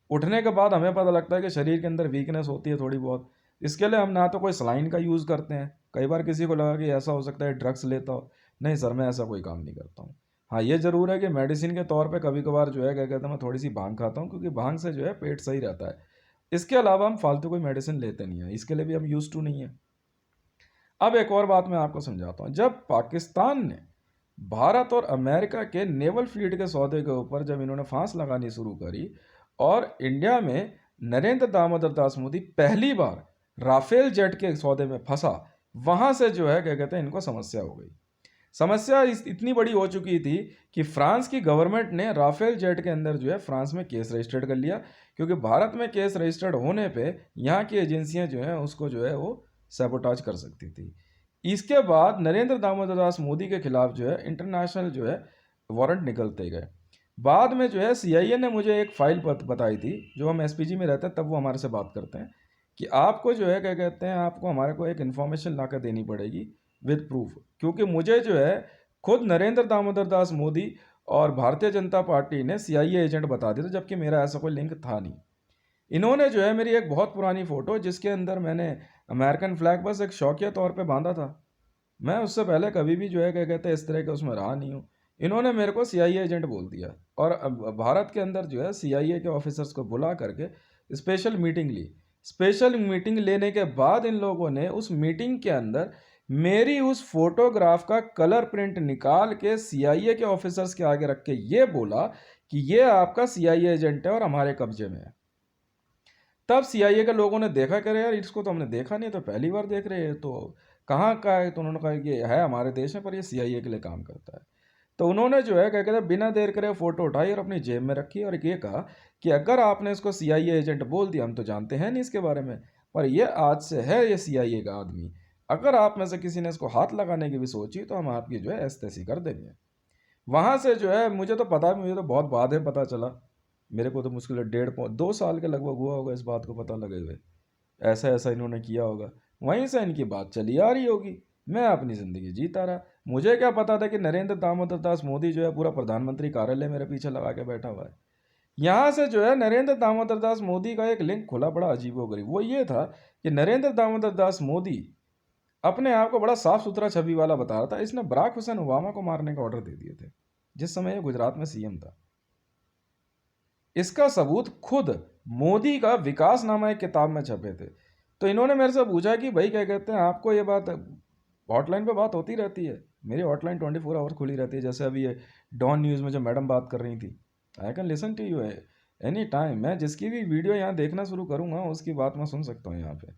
Speaker 1: उठने के बाद हमें पता लगता है कि शरीर के अंदर वीकनेस होती है थोड़ी बहुत। इसके लिए हम ना तो कोई सलाइन का यूज़ करते हैं, कई बार किसी को लगा कि ऐसा हो सकता है ड्रग्स लेता हो, नहीं सर मैं ऐसा कोई काम नहीं करता हूँ। हाँ, ये ज़रूर है कि मेडिसिन के तौर पे कभी कभार जो है क्या कहते हैं मैं थोड़ी सी भांग खाता हूँ, क्योंकि भांग से जो है पेट सही रहता है। इसके अलावा हम फालतू कोई मेडिसिन लेते नहीं हैं, इसके लिए भी हम यूज टू नहीं है। अब एक और बात मैं आपको समझाता हूँ। जब पाकिस्तान ने भारत और अमेरिका के नेवल फ्लीट के सौदे के ऊपर जब इन्होंने फांस लगानी शुरू करी, और इंडिया में नरेंद्र दामोदर दास मोदी पहली बार राफेल जेट के सौदे में फंसा, वहां से जो है क्या कहते हैं इनको समस्या हो गई। समस्या इतनी बड़ी हो चुकी थी कि फ्रांस की गवर्नमेंट ने राफेल जेट के अंदर जो है फ्रांस में केस रजिस्टर्ड कर लिया, क्योंकि भारत में केस रजिस्टर्ड होने पे यहाँ की एजेंसियां जो हैं उसको जो है वो सैबोटाज कर सकती थी। इसके बाद नरेंद्र दामोदर दास मोदी के खिलाफ जो है इंटरनेशनल जो है वारंट निकलते गए। बाद में जो है सीआईए ने मुझे एक फाइल बताई थी, जो हम एसपीजी में रहते हैं तब वो हमारे से बात करते हैं कि आपको जो है क्या कहते हैं आपको हमारे को एक इन्फॉर्मेशन ला कर देनी पड़ेगी विद प्रूफ, क्योंकि मुझे जो है खुद नरेंद्र दामोदर दास मोदी और भारतीय जनता पार्टी ने सीआईए एजेंट बता दिया था, जबकि मेरा ऐसा कोई लिंक था नहीं। इन्होंने जो है मेरी एक बहुत पुरानी फ़ोटो जिसके अंदर मैंने अमेरिकन फ्लैग बस एक शौकिया तौर पे बांधा था, मैं उससे पहले कभी भी जो है क्या कहते हैं इस तरह के उसमें रहा नहीं हूँ। इन्होंने मेरे को सीआईए एजेंट बोल दिया, और अब भारत के अंदर जो है सीआईए के ऑफिसर्स को बुला करके स्पेशल मीटिंग ली। स्पेशल मीटिंग लेने के बाद इन लोगों ने उस मीटिंग के अंदर मेरी उस फोटोग्राफ का कलर प्रिंट निकाल के सीआईए के ऑफिसर्स के आगे रख के ये बोला कि ये आपका सीआईए एजेंट है और हमारे कब्जे में है। तब सीआईए के लोगों ने देखा, करे यार इसको तो हमने देखा नहीं, तो पहली बार देख रहे हैं, तो कहाँ का है? तो उन्होंने कहा कि है हमारे देश में, पर ये सीआईए के लिए काम करता है। तो उन्होंने जो है क्या कहते हैं बिना देर करे फोटो उठाई और अपनी जेब में रखी, और ये कहा कि अगर आपने इसको सीआईए एजेंट बोल दिया, हम तो जानते हैं नहीं इसके बारे में, पर ये आज से है ये सीआईए का आदमी, अगर आप में से किसी ने इसको हाथ लगाने की भी सोची तो हम आपकी जो है ऐसी कर देंगे। वहां से जो है मुझे तो पता, मुझे तो बहुत बाद में पता चला, मेरे को तो मुश्किल है 1.5 2 साल के लगभग हुआ होगा इस बात को पता लगे हुए, ऐसा ऐसा इन्होंने किया होगा। वहीं से इनकी बात चली आ रही होगी, मैं अपनी ज़िंदगी जीता रहा। मुझे क्या पता था कि नरेंद्र दामोदर दास मोदी जो है पूरा प्रधानमंत्री कार्यालय मेरे पीछे लगा के बैठा हुआ है। यहाँ से जो है नरेंद्र दामोदर दास मोदी का एक लिंक खुला, बड़ा अजीबोगरीब। वो ये था कि नरेंद्र दामोदर दास मोदी अपने आप को बड़ा साफ सुथरा छवि वाला बता रहा था। इसने बराक हुसैन ओबामा को मारने का ऑर्डर दे दिए थे जिस समय ये गुजरात में सीएम था। इसका सबूत खुद मोदी का विकासनामा एक किताब में छपे थे। तो इन्होंने मेरे से पूछा कि भाई क्या कहते हैं आपको ये बात हॉटलाइन पे बात होती रहती है? मेरी हॉटलाइन 24 आवर खुली रहती है, जैसे अभी ये डॉन न्यूज़ में जो मैडम बात कर रही थी, I can listen to you any time. मैं जिसकी भी वीडियो यहाँ देखना शुरू करूँगा उसकी बात मैं सुन सकता हूँ यहाँ पे।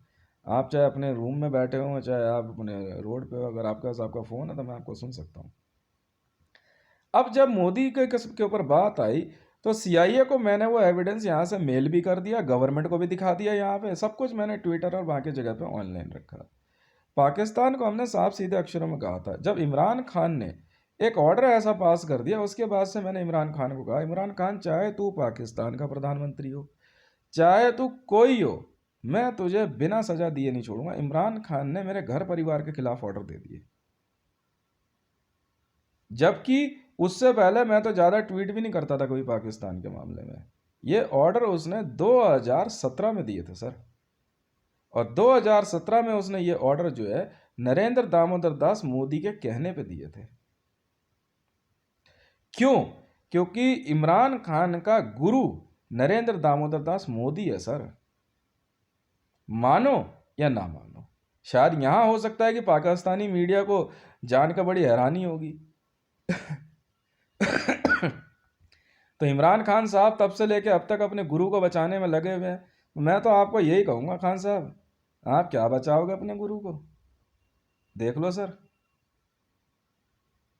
Speaker 1: आप चाहे अपने रूम में बैठे हो, चाहे आप अपने रोड पे हो, अगर आपके पास आपका फ़ोन है तो मैं आपको सुन सकता हूँ। अब जब मोदी के ऊपर बात आई, तो सीआईए को मैंने वो एविडेंस यहाँ से मेल भी कर दिया, गवर्नमेंट को भी दिखा दिया, यहाँ पे सब कुछ मैंने ट्विटर और बाकी जगह पे ऑनलाइन रखा। पाकिस्तान को हमने साफ सीधे अक्षरों में कहा था। जब इमरान खान ने एक ऑर्डर ऐसा पास कर दिया, उसके बाद से मैंने इमरान खान को कहा, इमरान खान चाहे तू पाकिस्तान का प्रधानमंत्री हो, चाहे तू कोई हो, मैं तुझे बिना सजा दिए नहीं छोड़ूंगा। इमरान खान ने मेरे घर परिवार के खिलाफ ऑर्डर दे दिए, जबकि उससे पहले मैं तो ज़्यादा ट्वीट भी नहीं करता था कोई पाकिस्तान के मामले में। ये ऑर्डर उसने 2017 में दिए थे सर, और 2017 में उसने ये ऑर्डर जो है नरेंद्र दामोदर दास मोदी के कहने पे दिए थे। क्यों? क्योंकि इमरान खान का गुरु नरेंद्र दामोदर दास मोदी है सर, मानो या ना मानो। शायद यहां हो सकता है कि पाकिस्तानी मीडिया को जानकर बड़ी हैरानी होगी। तो इमरान खान साहब तब से लेके अब तक अपने गुरु को बचाने में लगे हुए हैं। मैं तो आपको यही कहूँगा खान साहब, आप क्या बचाओगे अपने गुरु को? देख लो सर,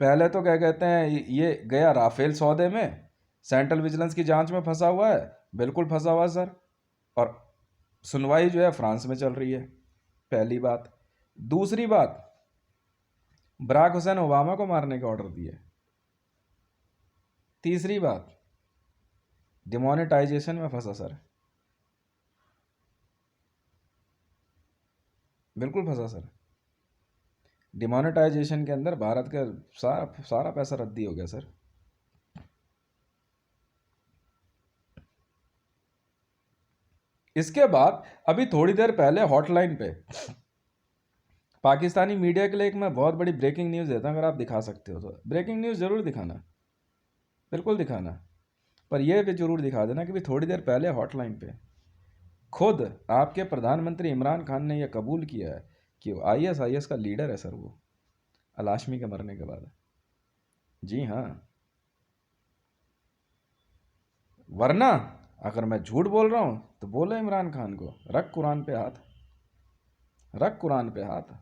Speaker 1: पहले तो क्या कहते हैं ये गया राफेल सौदे में, सेंट्रल विजिलेंस की जांच में फंसा हुआ है, बिल्कुल फंसा हुआ है सर, और सुनवाई जो है फ्रांस में चल रही है, पहली बात। दूसरी बात, बराक हुसैन ओबामा को मारने के ऑर्डर दिए। तीसरी बात, डिमोनेटाइजेशन में फंसा सर, बिल्कुल फंसा सर। डिमोनेटाइजेशन के अंदर भारत का सारा सारा पैसा रद्दी हो गया सर। इसके बाद अभी थोड़ी देर पहले हॉटलाइन पे पाकिस्तानी मीडिया के लिए एक मैं बहुत बड़ी ब्रेकिंग न्यूज़ देता हूं, अगर आप दिखा सकते हो तो ब्रेकिंग न्यूज़ ज़रूर दिखाना। बिल्कुल दिखाना, पर यह भी जरूर दिखा देना कि भी थोड़ी देर पहले हॉटलाइन पे खुद आपके प्रधानमंत्री इमरान खान ने यह कबूल किया है कि आईएसआईएस का लीडर है सर वो, अलाशमी के मरने के बाद। जी हाँ। वरना अगर मैं झूठ बोल रहा हूं तो बोले इमरान खान को, रख कुरान पे हाथ, रख कुरान पे हाथ,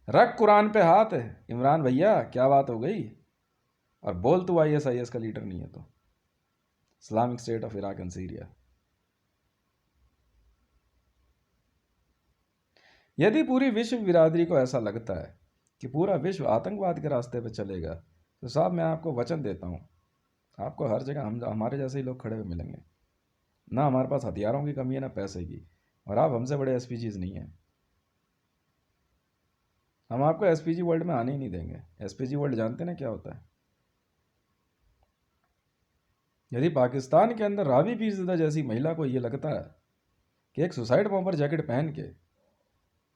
Speaker 1: रख कुरान पे हाथ। इमरान भैया क्या बात हो गई, और बोल तू आईएसआईएस का लीडर नहीं है तो, Islamic state of Iraq and Syria. यदि पूरी विश्व बिरादरी को ऐसा लगता है कि पूरा विश्व आतंकवाद के रास्ते पर चलेगा, तो साहब मैं आपको वचन देता हूँ, आपको हर जगह हम हमारे जैसे ही लोग खड़े हुए मिलेंगे। ना हमारे पास हथियारों की कमी है, ना पैसे की, और आप हमसे बड़े एसपीजीज नहीं हैं। हम आपको एसपीजी वर्ल्ड में आने ही नहीं देंगे। एसपीजी वर्ल्ड जानते ना क्या होता है? यदि पाकिस्तान के अंदर रावी पीरज़ादा जैसी महिला को ये लगता है कि एक सुसाइड बॉम्बर जैकेट पहन के,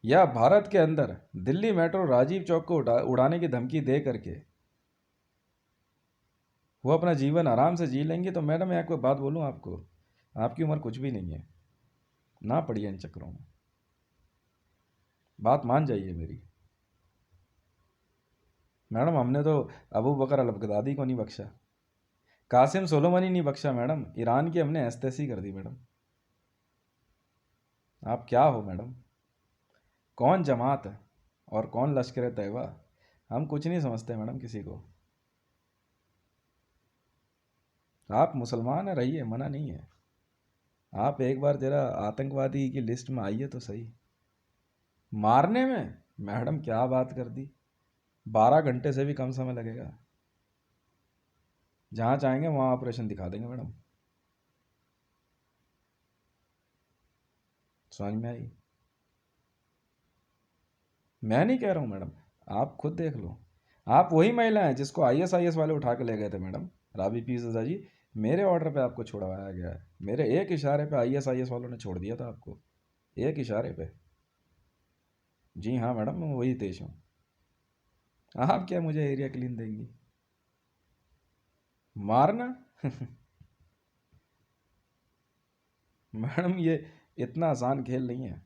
Speaker 1: या भारत के अंदर दिल्ली मेट्रो राजीव चौक को उड़ाने की धमकी दे करके वो अपना जीवन आराम से जी लेंगे, तो मैडम मैं आपको बात बोलूँ, आपको आपकी उम्र कुछ भी नहीं है, ना पड़िए इन चक्करों में, बात मान जाइए मेरी। मैडम हमने तो अबू बकर अल बगदादी को नहीं बख्शा, कासिम सोलोमनी नहीं बख्शा मैडम, ईरान की हमने एस्तैसी कर दी मैडम। आप क्या हो मैडम? कौन जमात है और कौन लश्कर तैयबा, हम कुछ नहीं समझते मैडम किसी को। आप मुसलमान है, रहिए, मना नहीं है। आप एक बार जरा आतंकवादी की लिस्ट में आइए तो सही। मारने में मैडम क्या बात कर दी, 12 घंटे से भी कम समय लगेगा। जहाँ चाहेंगे वहाँ ऑपरेशन दिखा देंगे मैडम। समझ में आई? मैं नहीं कह रहा हूँ मैडम, आप खुद देख लो। आप वही महिला हैं जिसको आईएसआईएस वाले उठा के ले गए थे मैडम, राबी पीरज़ादा जी। मेरे ऑर्डर पे आपको छुड़वाया गया है, मेरे एक इशारे पे आईएसआईएस वालों ने छोड़ दिया था आपको, एक इशारे पे। जी हाँ मैडम, मैं वही देश हूँ। आप क्या मुझे एरिया क्लीन देंगी? मारना मैडम ये इतना आसान खेल नहीं है।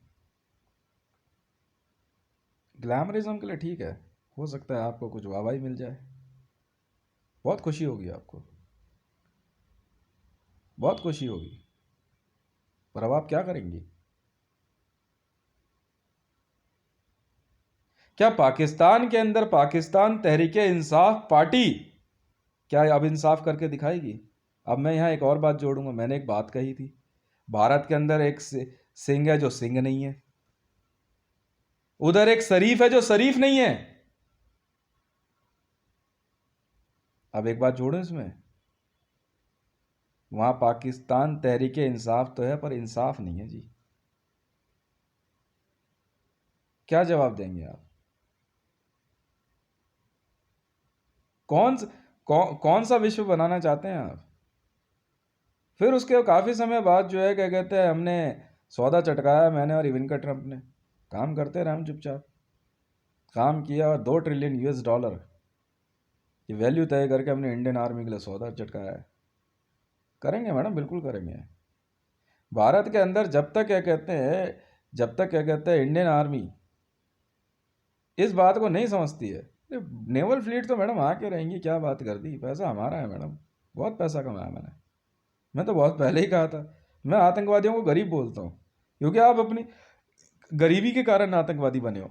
Speaker 1: ग्लैमरिज्म के लिए ठीक है, हो सकता है आपको कुछ वाहवाही मिल जाए, बहुत खुशी होगी आपको, बहुत खुशी होगी, पर अब आप क्या करेंगी? क्या पाकिस्तान के अंदर पाकिस्तान तहरीक इंसाफ पार्टी क्या अब इंसाफ करके दिखाएगी? अब मैं यहाँ एक और बात जोड़ूंगा, मैंने एक बात कही थी, भारत के अंदर एक सिंह है जो सिंह नहीं है, उधर एक शरीफ है जो शरीफ नहीं है। अब एक बात जोड़ो इसमें, वहां पाकिस्तान तहरीक इंसाफ तो है पर इंसाफ नहीं है जी। क्या जवाब देंगे आप? कौन कौन सा विश्व बनाना चाहते हैं आप? फिर उसके काफ़ी समय बाद जो है क्या कहते हैं, हमने सौदा चटकाया, मैंने और इविनका ट्रंप ने, काम करते रहे हम चुपचाप, काम किया और $2 ट्रिलियन की वैल्यू तय करके हमने इंडियन आर्मी के लिए सौदा चटकाया है। करेंगे मैडम, बिल्कुल करेंगे। भारत के अंदर जब तक क्या कहते हैं, जब तक क्या कहते हैं इंडियन आर्मी इस बात को नहीं समझती है, नेवल फ्लीट तो मैडम आके रहेंगी, क्या बात कर दी, पैसा हमारा है मैडम, बहुत पैसा कमाया मैंने। मैं तो बहुत पहले ही कहा था, मैं आतंकवादियों को गरीब बोलता हूँ, क्योंकि आप अपनी गरीबी के कारण आतंकवादी बने हो,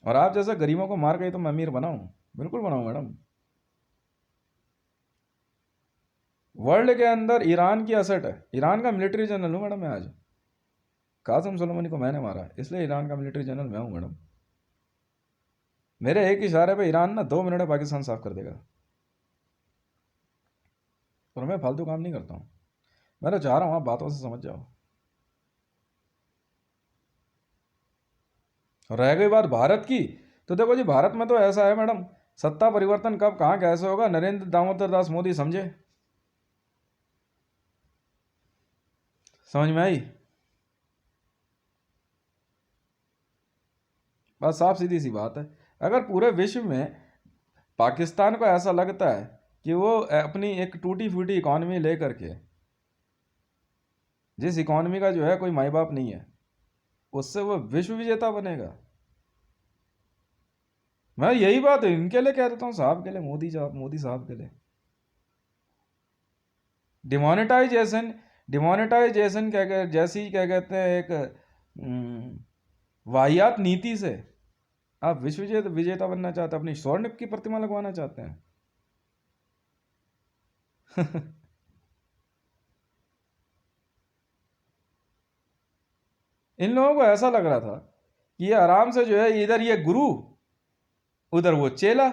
Speaker 1: और आप जैसा गरीबों को मार गई तो मैं अमीर बनाऊँ? बिल्कुल बनाऊँ मैडम। वर्ल्ड के अंदर ईरान की असट है, ईरान का मिलिट्री जनरल हूँ मैडम मैं आज। कासिम सुलेमानी को मैंने मारा, इसलिए ईरान का मिलिट्री जनरल मैं हूँ मैडम। मेरे एक इशारे पे ईरान ना 2 मिनट में पाकिस्तान साफ कर देगा, और मैं फालतू काम नहीं करता हूँ। मैं तो चाह रहा हूँ आप बातों से समझ जाओ। और रह गई बात भारत की, तो देखो जी, भारत में तो ऐसा है मैडम, सत्ता परिवर्तन कब कहाँ कैसे होगा, नरेंद्र दामोदर दास मोदी समझे। समझ में आई? बस साफ सीधी सी बात है, अगर पूरे विश्व में पाकिस्तान को ऐसा लगता है कि वो अपनी एक टूटी फूटी इकॉनमी लेकर के, जिस इकॉनमी का जो है कोई माई बाप नहीं है, उससे वो विश्व विजेता बनेगा, मैं यही बात इनके लिए कह देता हूँ, साहब के लिए, मोदी साहब के लिए। डिमोनेटाइजेशन, डिमोनेटाइजेशन जैसी क्या कहते हैं एक वाहियात नीति से आप विश्व विजेता बनना चाहते हैं, अपनी स्वर्ण की प्रतिमा लगवाना चाहते हैं। इन लोगों को ऐसा लग रहा था कि ये आराम से जो है, इधर ये गुरु उधर वो चेला,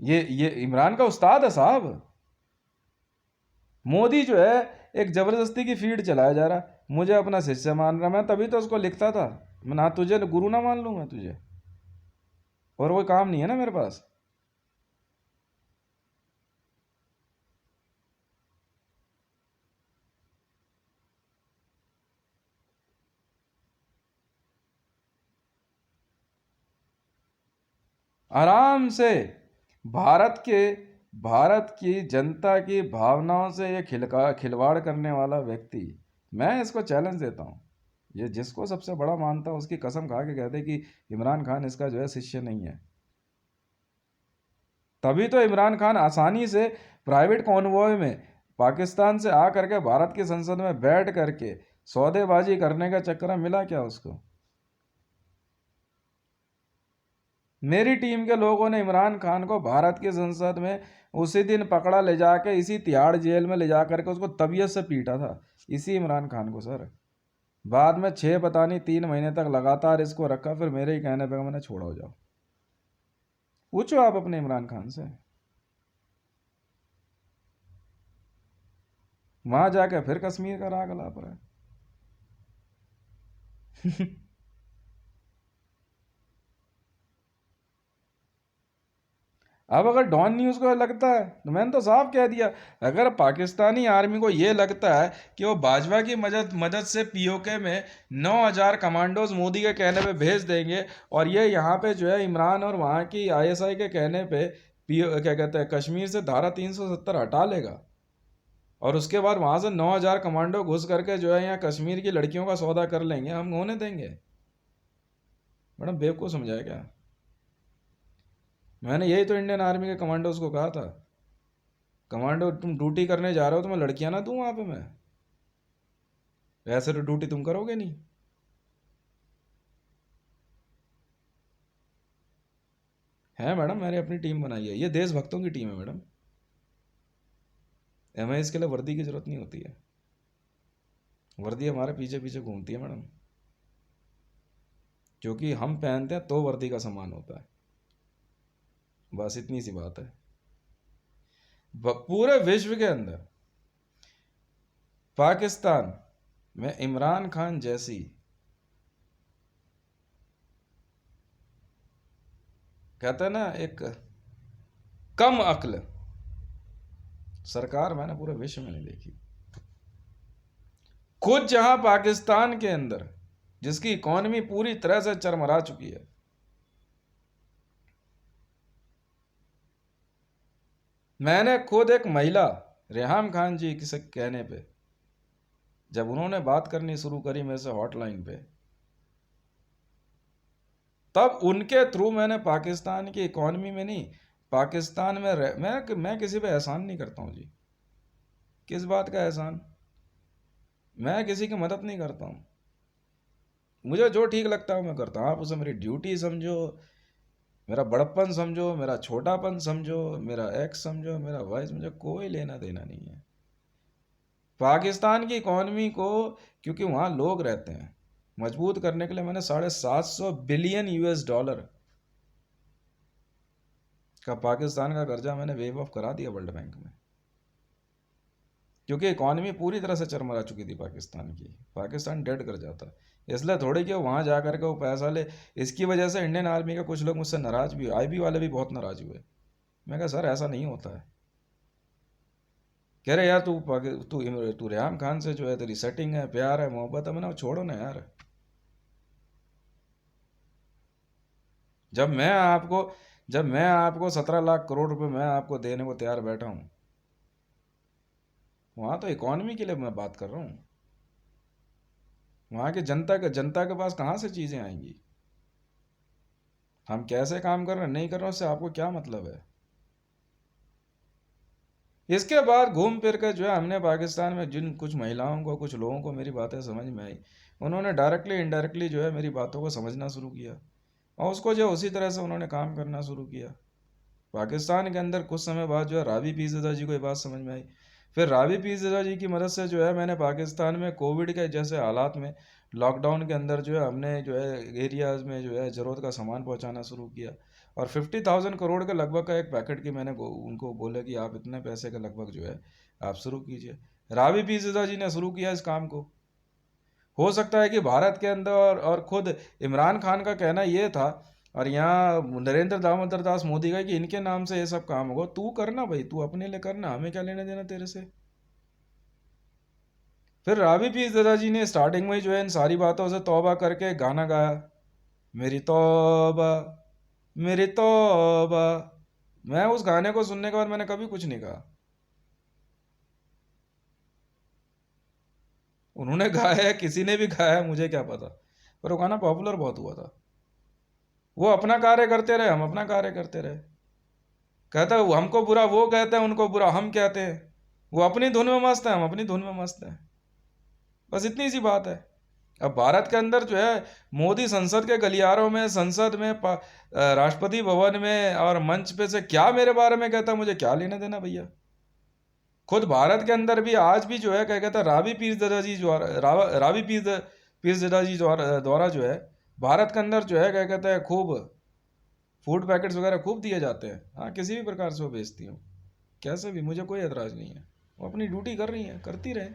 Speaker 1: ये इमरान का उस्ताद है साहब। मोदी जो है एक जबरदस्ती की फीड चलाया जा रहा है, मुझे अपना शिष्य मान रहा, मैं तभी तो उसको लिखता था, मैं ना तुझे गुरु ना मान लूँ मैं तुझे, और वो काम नहीं है ना मेरे पास। आराम से भारत के भारत की जनता की भावनाओं से ये खिलवाड़ करने वाला व्यक्ति, मैं इसको चैलेंज देता हूँ, ये जिसको सबसे बड़ा मानता हूँ उसकी कसम खा के कहते कि इमरान खान इसका जो है शिष्य नहीं है। तभी तो इमरान खान आसानी से प्राइवेट कॉन्वॉय में पाकिस्तान से आ करके भारत की संसद में बैठ करके सौदेबाजी करने का चक्कर मिला क्या उसको। मेरी टीम के लोगों ने इमरान खान को भारत की संसद में उसी दिन पकड़ा, ले जाके इसी तिहाड़ जेल में ले जा करके उसको तबीयत से पीटा था, इसी इमरान खान को सर। बाद में 6 पता नहीं 3 महीने तक लगातार इसको रखा, फिर मेरे ही कहने पे मैंने छोड़ा, हो जाओ, पूछो आप अपने इमरान खान से, वहां जाके फिर कश्मीर का राग अलाप रहा है। अब अगर डॉन न्यूज़ को लगता है, तो मैंने तो साफ कह दिया, अगर पाकिस्तानी आर्मी को ये लगता है कि वो बाजवा की मदद मदद से पीओके में 9,000 कमांडोज मोदी के कहने पे भेज देंगे, और ये यहाँ पे जो है इमरान और वहाँ की आईएसआई के कहने पे पीओ क्या कहते हैं कश्मीर से धारा 370 हटा लेगा, और उसके बाद वहाँ से 9,000 कमांडो घुस करके जो है यहाँ कश्मीर की लड़कियों का सौदा कर लेंगे, हम होने देंगे? मैडम बेवकूफ़ समझाया क्या? मैंने यही तो इंडियन आर्मी के कमांडोज को कहा था, कमांडो तुम ड्यूटी करने जा रहे हो तो मैं लड़कियां ना दूं वहां पे, मैं ऐसे तो ड्यूटी तुम करोगे नहीं। है मैडम, मैंने अपनी टीम बनाई है, ये देशभक्तों की टीम है मैडम, हमें इसके लिए वर्दी की जरूरत नहीं होती है, वर्दी हमारे पीछे पीछे घूमती है मैडम, क्योंकि हम पहनते हैं तो वर्दी का सम्मान होता है, बस इतनी सी बात है। पूरे विश्व के अंदर पाकिस्तान में इमरान खान जैसी कहते हैं ना एक कम अक्ल सरकार मैंने पूरे विश्व में नहीं देखी। खुद जहां पाकिस्तान के अंदर जिसकी इकॉनमी पूरी तरह से चरमरा चुकी है, मैंने खुद एक महिला रेहाम खान जी किसे कहने पे, जब उन्होंने बात करनी शुरू करी मेरे से हॉटलाइन पे, तब उनके थ्रू मैंने पाकिस्तान की इकॉनमी में नहीं, पाकिस्तान में मैं किसी पे एहसान नहीं करता हूँ जी, किस बात का एहसान, मैं किसी की मदद नहीं करता हूँ, मुझे जो ठीक लगता है मैं करता हूँ, आप उसे मेरी ड्यूटी समझो, मेरा बड़प्पन समझो, मेरा छोटापन समझो, मेरा एक्स समझो, मेरा वाई, मुझे कोई लेना देना नहीं है। पाकिस्तान की इकॉनमी को, क्योंकि वहाँ लोग रहते हैं, मजबूत करने के लिए मैंने $750 बिलियन का पाकिस्तान का कर्जा मैंने वेव ऑफ करा दिया वर्ल्ड बैंक में, क्योंकि इकॉनमी पूरी तरह से चरमरा चुकी थी पाकिस्तान की, पाकिस्तान डेड कर जाता, इसलिए थोड़ी कि वहाँ जा करके वो पैसा ले। इसकी वजह से इंडियन आर्मी का कुछ लोग मुझसे नाराज़ भी हुए, आईबी वाले भी बहुत नाराज़ हुए। मैं कहा सर ऐसा नहीं होता है। कह रहे यार तू रेहाम खान से जो है तेरी सेटिंग है, प्यार है, मोहब्बत है, मैंने छोड़ो ना यार। जब मैं आपको 17 लाख करोड़ रुपए मैं आपको देने को तैयार बैठा हूँ, वहाँ तो इकॉनमी के लिए मैं बात कर रहा हूँ। वहाँ की जनता के पास कहाँ से चीज़ें आएंगी? हम कैसे काम कर रहे हैं नहीं कर रहे हैं उससे आपको क्या मतलब है? इसके बाद घूम फिर कर जो है हमने पाकिस्तान में जिन कुछ महिलाओं को, कुछ लोगों को मेरी बातें समझ में आई, उन्होंने डायरेक्टली इनडायरेक्टली जो है मेरी बातों को समझना शुरू किया और उसको जो उसी तरह से उन्होंने काम करना शुरू किया। पाकिस्तान के अंदर कुछ समय बाद जो है रावी पीरज़ादा जी को ये बात समझ में आई। फिर रावी पीरज़ादा जी की मदद से जो है मैंने पाकिस्तान में कोविड के जैसे हालात में, लॉकडाउन के अंदर जो है हमने जो है एरियाज़ में जो है ज़रूरत का सामान पहुंचाना शुरू किया और 50,000 करोड़ के लगभग का एक पैकेट की मैंने उनको बोला कि आप इतने पैसे का लगभग जो है आप शुरू कीजिए। रावी पीरज़ादा जी ने शुरू किया इस काम को। हो सकता है कि भारत के अंदर और खुद इमरान खान का कहना ये था और यहाँ नरेंद्र दामोदर दास मोदी का कि इनके नाम से ये सब काम होगा, तू करना भाई, तू अपने लिए करना, हमें क्या लेना देना तेरे से। फिर रावी पीरज़ादा जी ने स्टार्टिंग में ही जो है इन सारी बातों से तौबा करके गाना गाया, मेरी तौबा, मेरी तौबा। मैं उस गाने को सुनने के बाद मैंने कभी कुछ नहीं कहा। उन्होंने गाया है, किसी ने भी गाया है, मुझे क्या पता, पर वो गाना पॉपुलर बहुत हुआ था। वो अपना कार्य करते रहे, हम अपना कार्य करते रहे। कहता है हमको बुरा वो कहते हैं, उनको बुरा हम कहते हैं। वो अपनी धुन में मस्त है, हम अपनी धुन में मस्त हैं। बस इतनी सी बात है। अब भारत के अंदर जो है मोदी संसद के गलियारों में, संसद में, राष्ट्रपति भवन में और मंच पे से क्या मेरे बारे में कहता, मुझे क्या लेना देना भैया। खुद भारत के अंदर भी आज भी जो है क्या कहता है रावी पीरज़ादा जी रावी पीरज़ादा जी द्वारा जो है भारत के अंदर जो है क्या कहता है खूब फूड पैकेट्स वगैरह खूब दिए जाते हैं। हाँ, किसी भी प्रकार से वो बेचती हूँ, कैसे भी, मुझे कोई एतराज़ नहीं है। वो अपनी ड्यूटी कर रही हैं, करती रहे।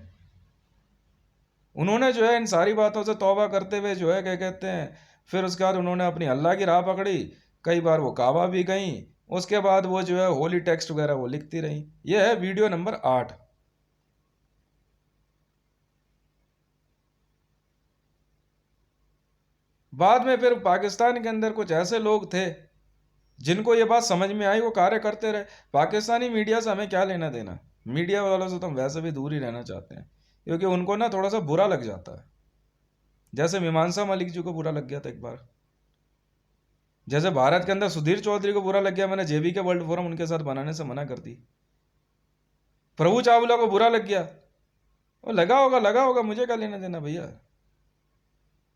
Speaker 1: उन्होंने जो है इन सारी बातों से तौबा करते हुए जो है क्या कहते हैं फिर उसके बाद उन्होंने अपनी अल्लाह की राह पकड़ी। कई बार वो काबा भी गई। उसके बाद वो जो है होली टेक्स्ट वगैरह वो लिखती रही। ये है वीडियो नंबर 8। बाद में फिर पाकिस्तान के अंदर कुछ ऐसे लोग थे जिनको ये बात समझ में आई, वो कार्य करते रहे। पाकिस्तानी मीडिया से हमें क्या लेना देना, मीडिया वालों से तो हम वैसे भी दूर ही रहना चाहते हैं, क्योंकि उनको ना थोड़ा सा बुरा लग जाता है। जैसे मीमांसा मलिक जी को बुरा लग गया था एक बार, जैसे भारत के अंदर सुधीर चौधरी को बुरा लग गया, मैंने जेबी के वर्ल्ड फोरम उनके साथ बनाने से मना कर दी। प्रभु चावला को बुरा लग गया, वो लगा होगा, मुझे क्या लेना देना भैया।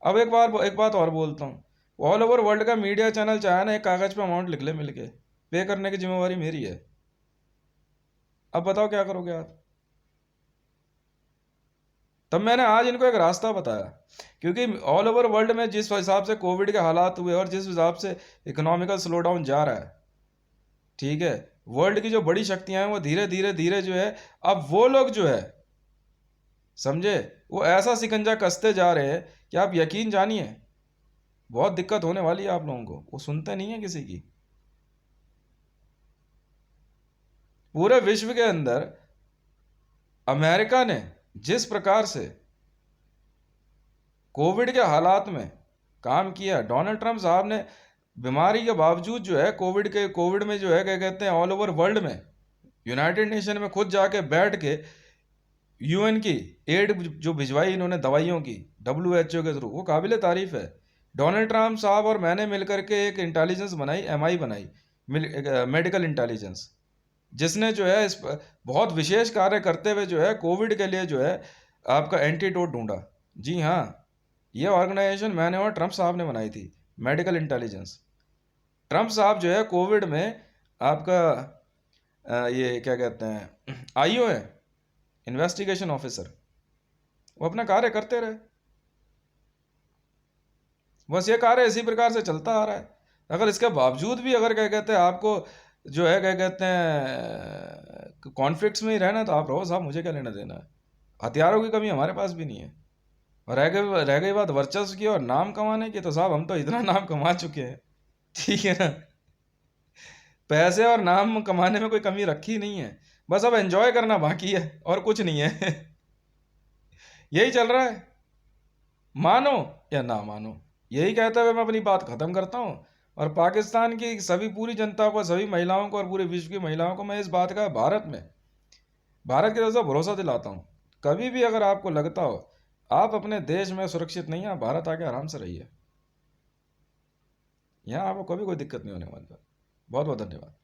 Speaker 1: अब एक बात और बोलता हूँ, ऑल ओवर वर्ल्ड का मीडिया चैनल चाहे ना एक कागज पे अमाउंट लिख ले मिल के, पे करने की जिम्मेवारी मेरी है। अब बताओ क्या करोगे आप। तब मैंने आज इनको एक रास्ता बताया, क्योंकि ऑल ओवर वर्ल्ड में जिस हिसाब से कोविड के हालात हुए और जिस हिसाब से इकोनॉमिकल स्लो डाउन जा रहा है, ठीक है, वर्ल्ड की जो बड़ी शक्तियां हैं वो धीरे धीरे धीरे जो है, अब वो लोग जो है समझे, वो ऐसा शिकंजा कसते जा रहे हैं कि आप यकीन जानिए बहुत दिक्कत होने वाली है आप लोगों को। वो सुनते नहीं है किसी की। पूरे विश्व के अंदर अमेरिका ने जिस प्रकार से कोविड के हालात में काम किया, डोनाल्ड ट्रंप साहब ने बीमारी के बावजूद जो है कोविड में जो है क्या कहते हैं ऑल ओवर वर्ल्ड में यूनाइटेड नेशन में खुद जाके बैठ के यूएन की एड जो भिजवाई इन्होंने दवाइयों की WHO के थ्रू, वो काबिल तारीफ है। डोनाल्ड ट्रंप साहब और मैंने मिलकर के एक इंटेलिजेंस बनाई, MI बनाई, मेडिकल इंटेलिजेंस, जिसने जो है इस बहुत विशेष कार्य करते हुए जो है कोविड के लिए जो है आपका एंटीडोट ढूंढा। जी हाँ, ये ऑर्गेनाइजेशन मैंने और ट्रंप साहब ने बनाई थी, मेडिकल इंटेलिजेंस। ट्रंप साहब जो है कोविड में आपका ये क्या कहते हैं IO है, इन्वेस्टिगेशन ऑफिसर, वो अपना कार्य करते रहे। बस ये कार्य इसी प्रकार से चलता आ रहा है। अगर इसके बावजूद भी अगर क्या कहते हैं आपको जो है क्या कहते हैं कॉन्फ्लिक्ट्स में ही रहना, तो आप रहो साहब, मुझे क्या लेना देना है। हथियारों की कमी हमारे पास भी नहीं है। और रह गई बात वर्चस्व की और नाम कमाने की, तो साहब हम तो इतना नाम कमा चुके हैं, ठीक है ना। पैसे और नाम कमाने में कोई कमी रखी नहीं है, बस अब एंजॉय करना बाकी है और कुछ नहीं है। यही चल रहा है, मानो या ना मानो। यही कहते हुए मैं अपनी बात खत्म करता हूँ। और पाकिस्तान की सभी पूरी जनता को, सभी महिलाओं को और पूरे विश्व की महिलाओं को मैं इस बात का भारत की तरफ से भरोसा दिलाता हूँ, कभी भी अगर आपको लगता हो आप अपने देश में सुरक्षित नहीं हैं, आप भारत आके आराम से रहिए। यहाँ आपको कभी कोई दिक्कत नहीं होने वाली। बहुत बहुत धन्यवाद।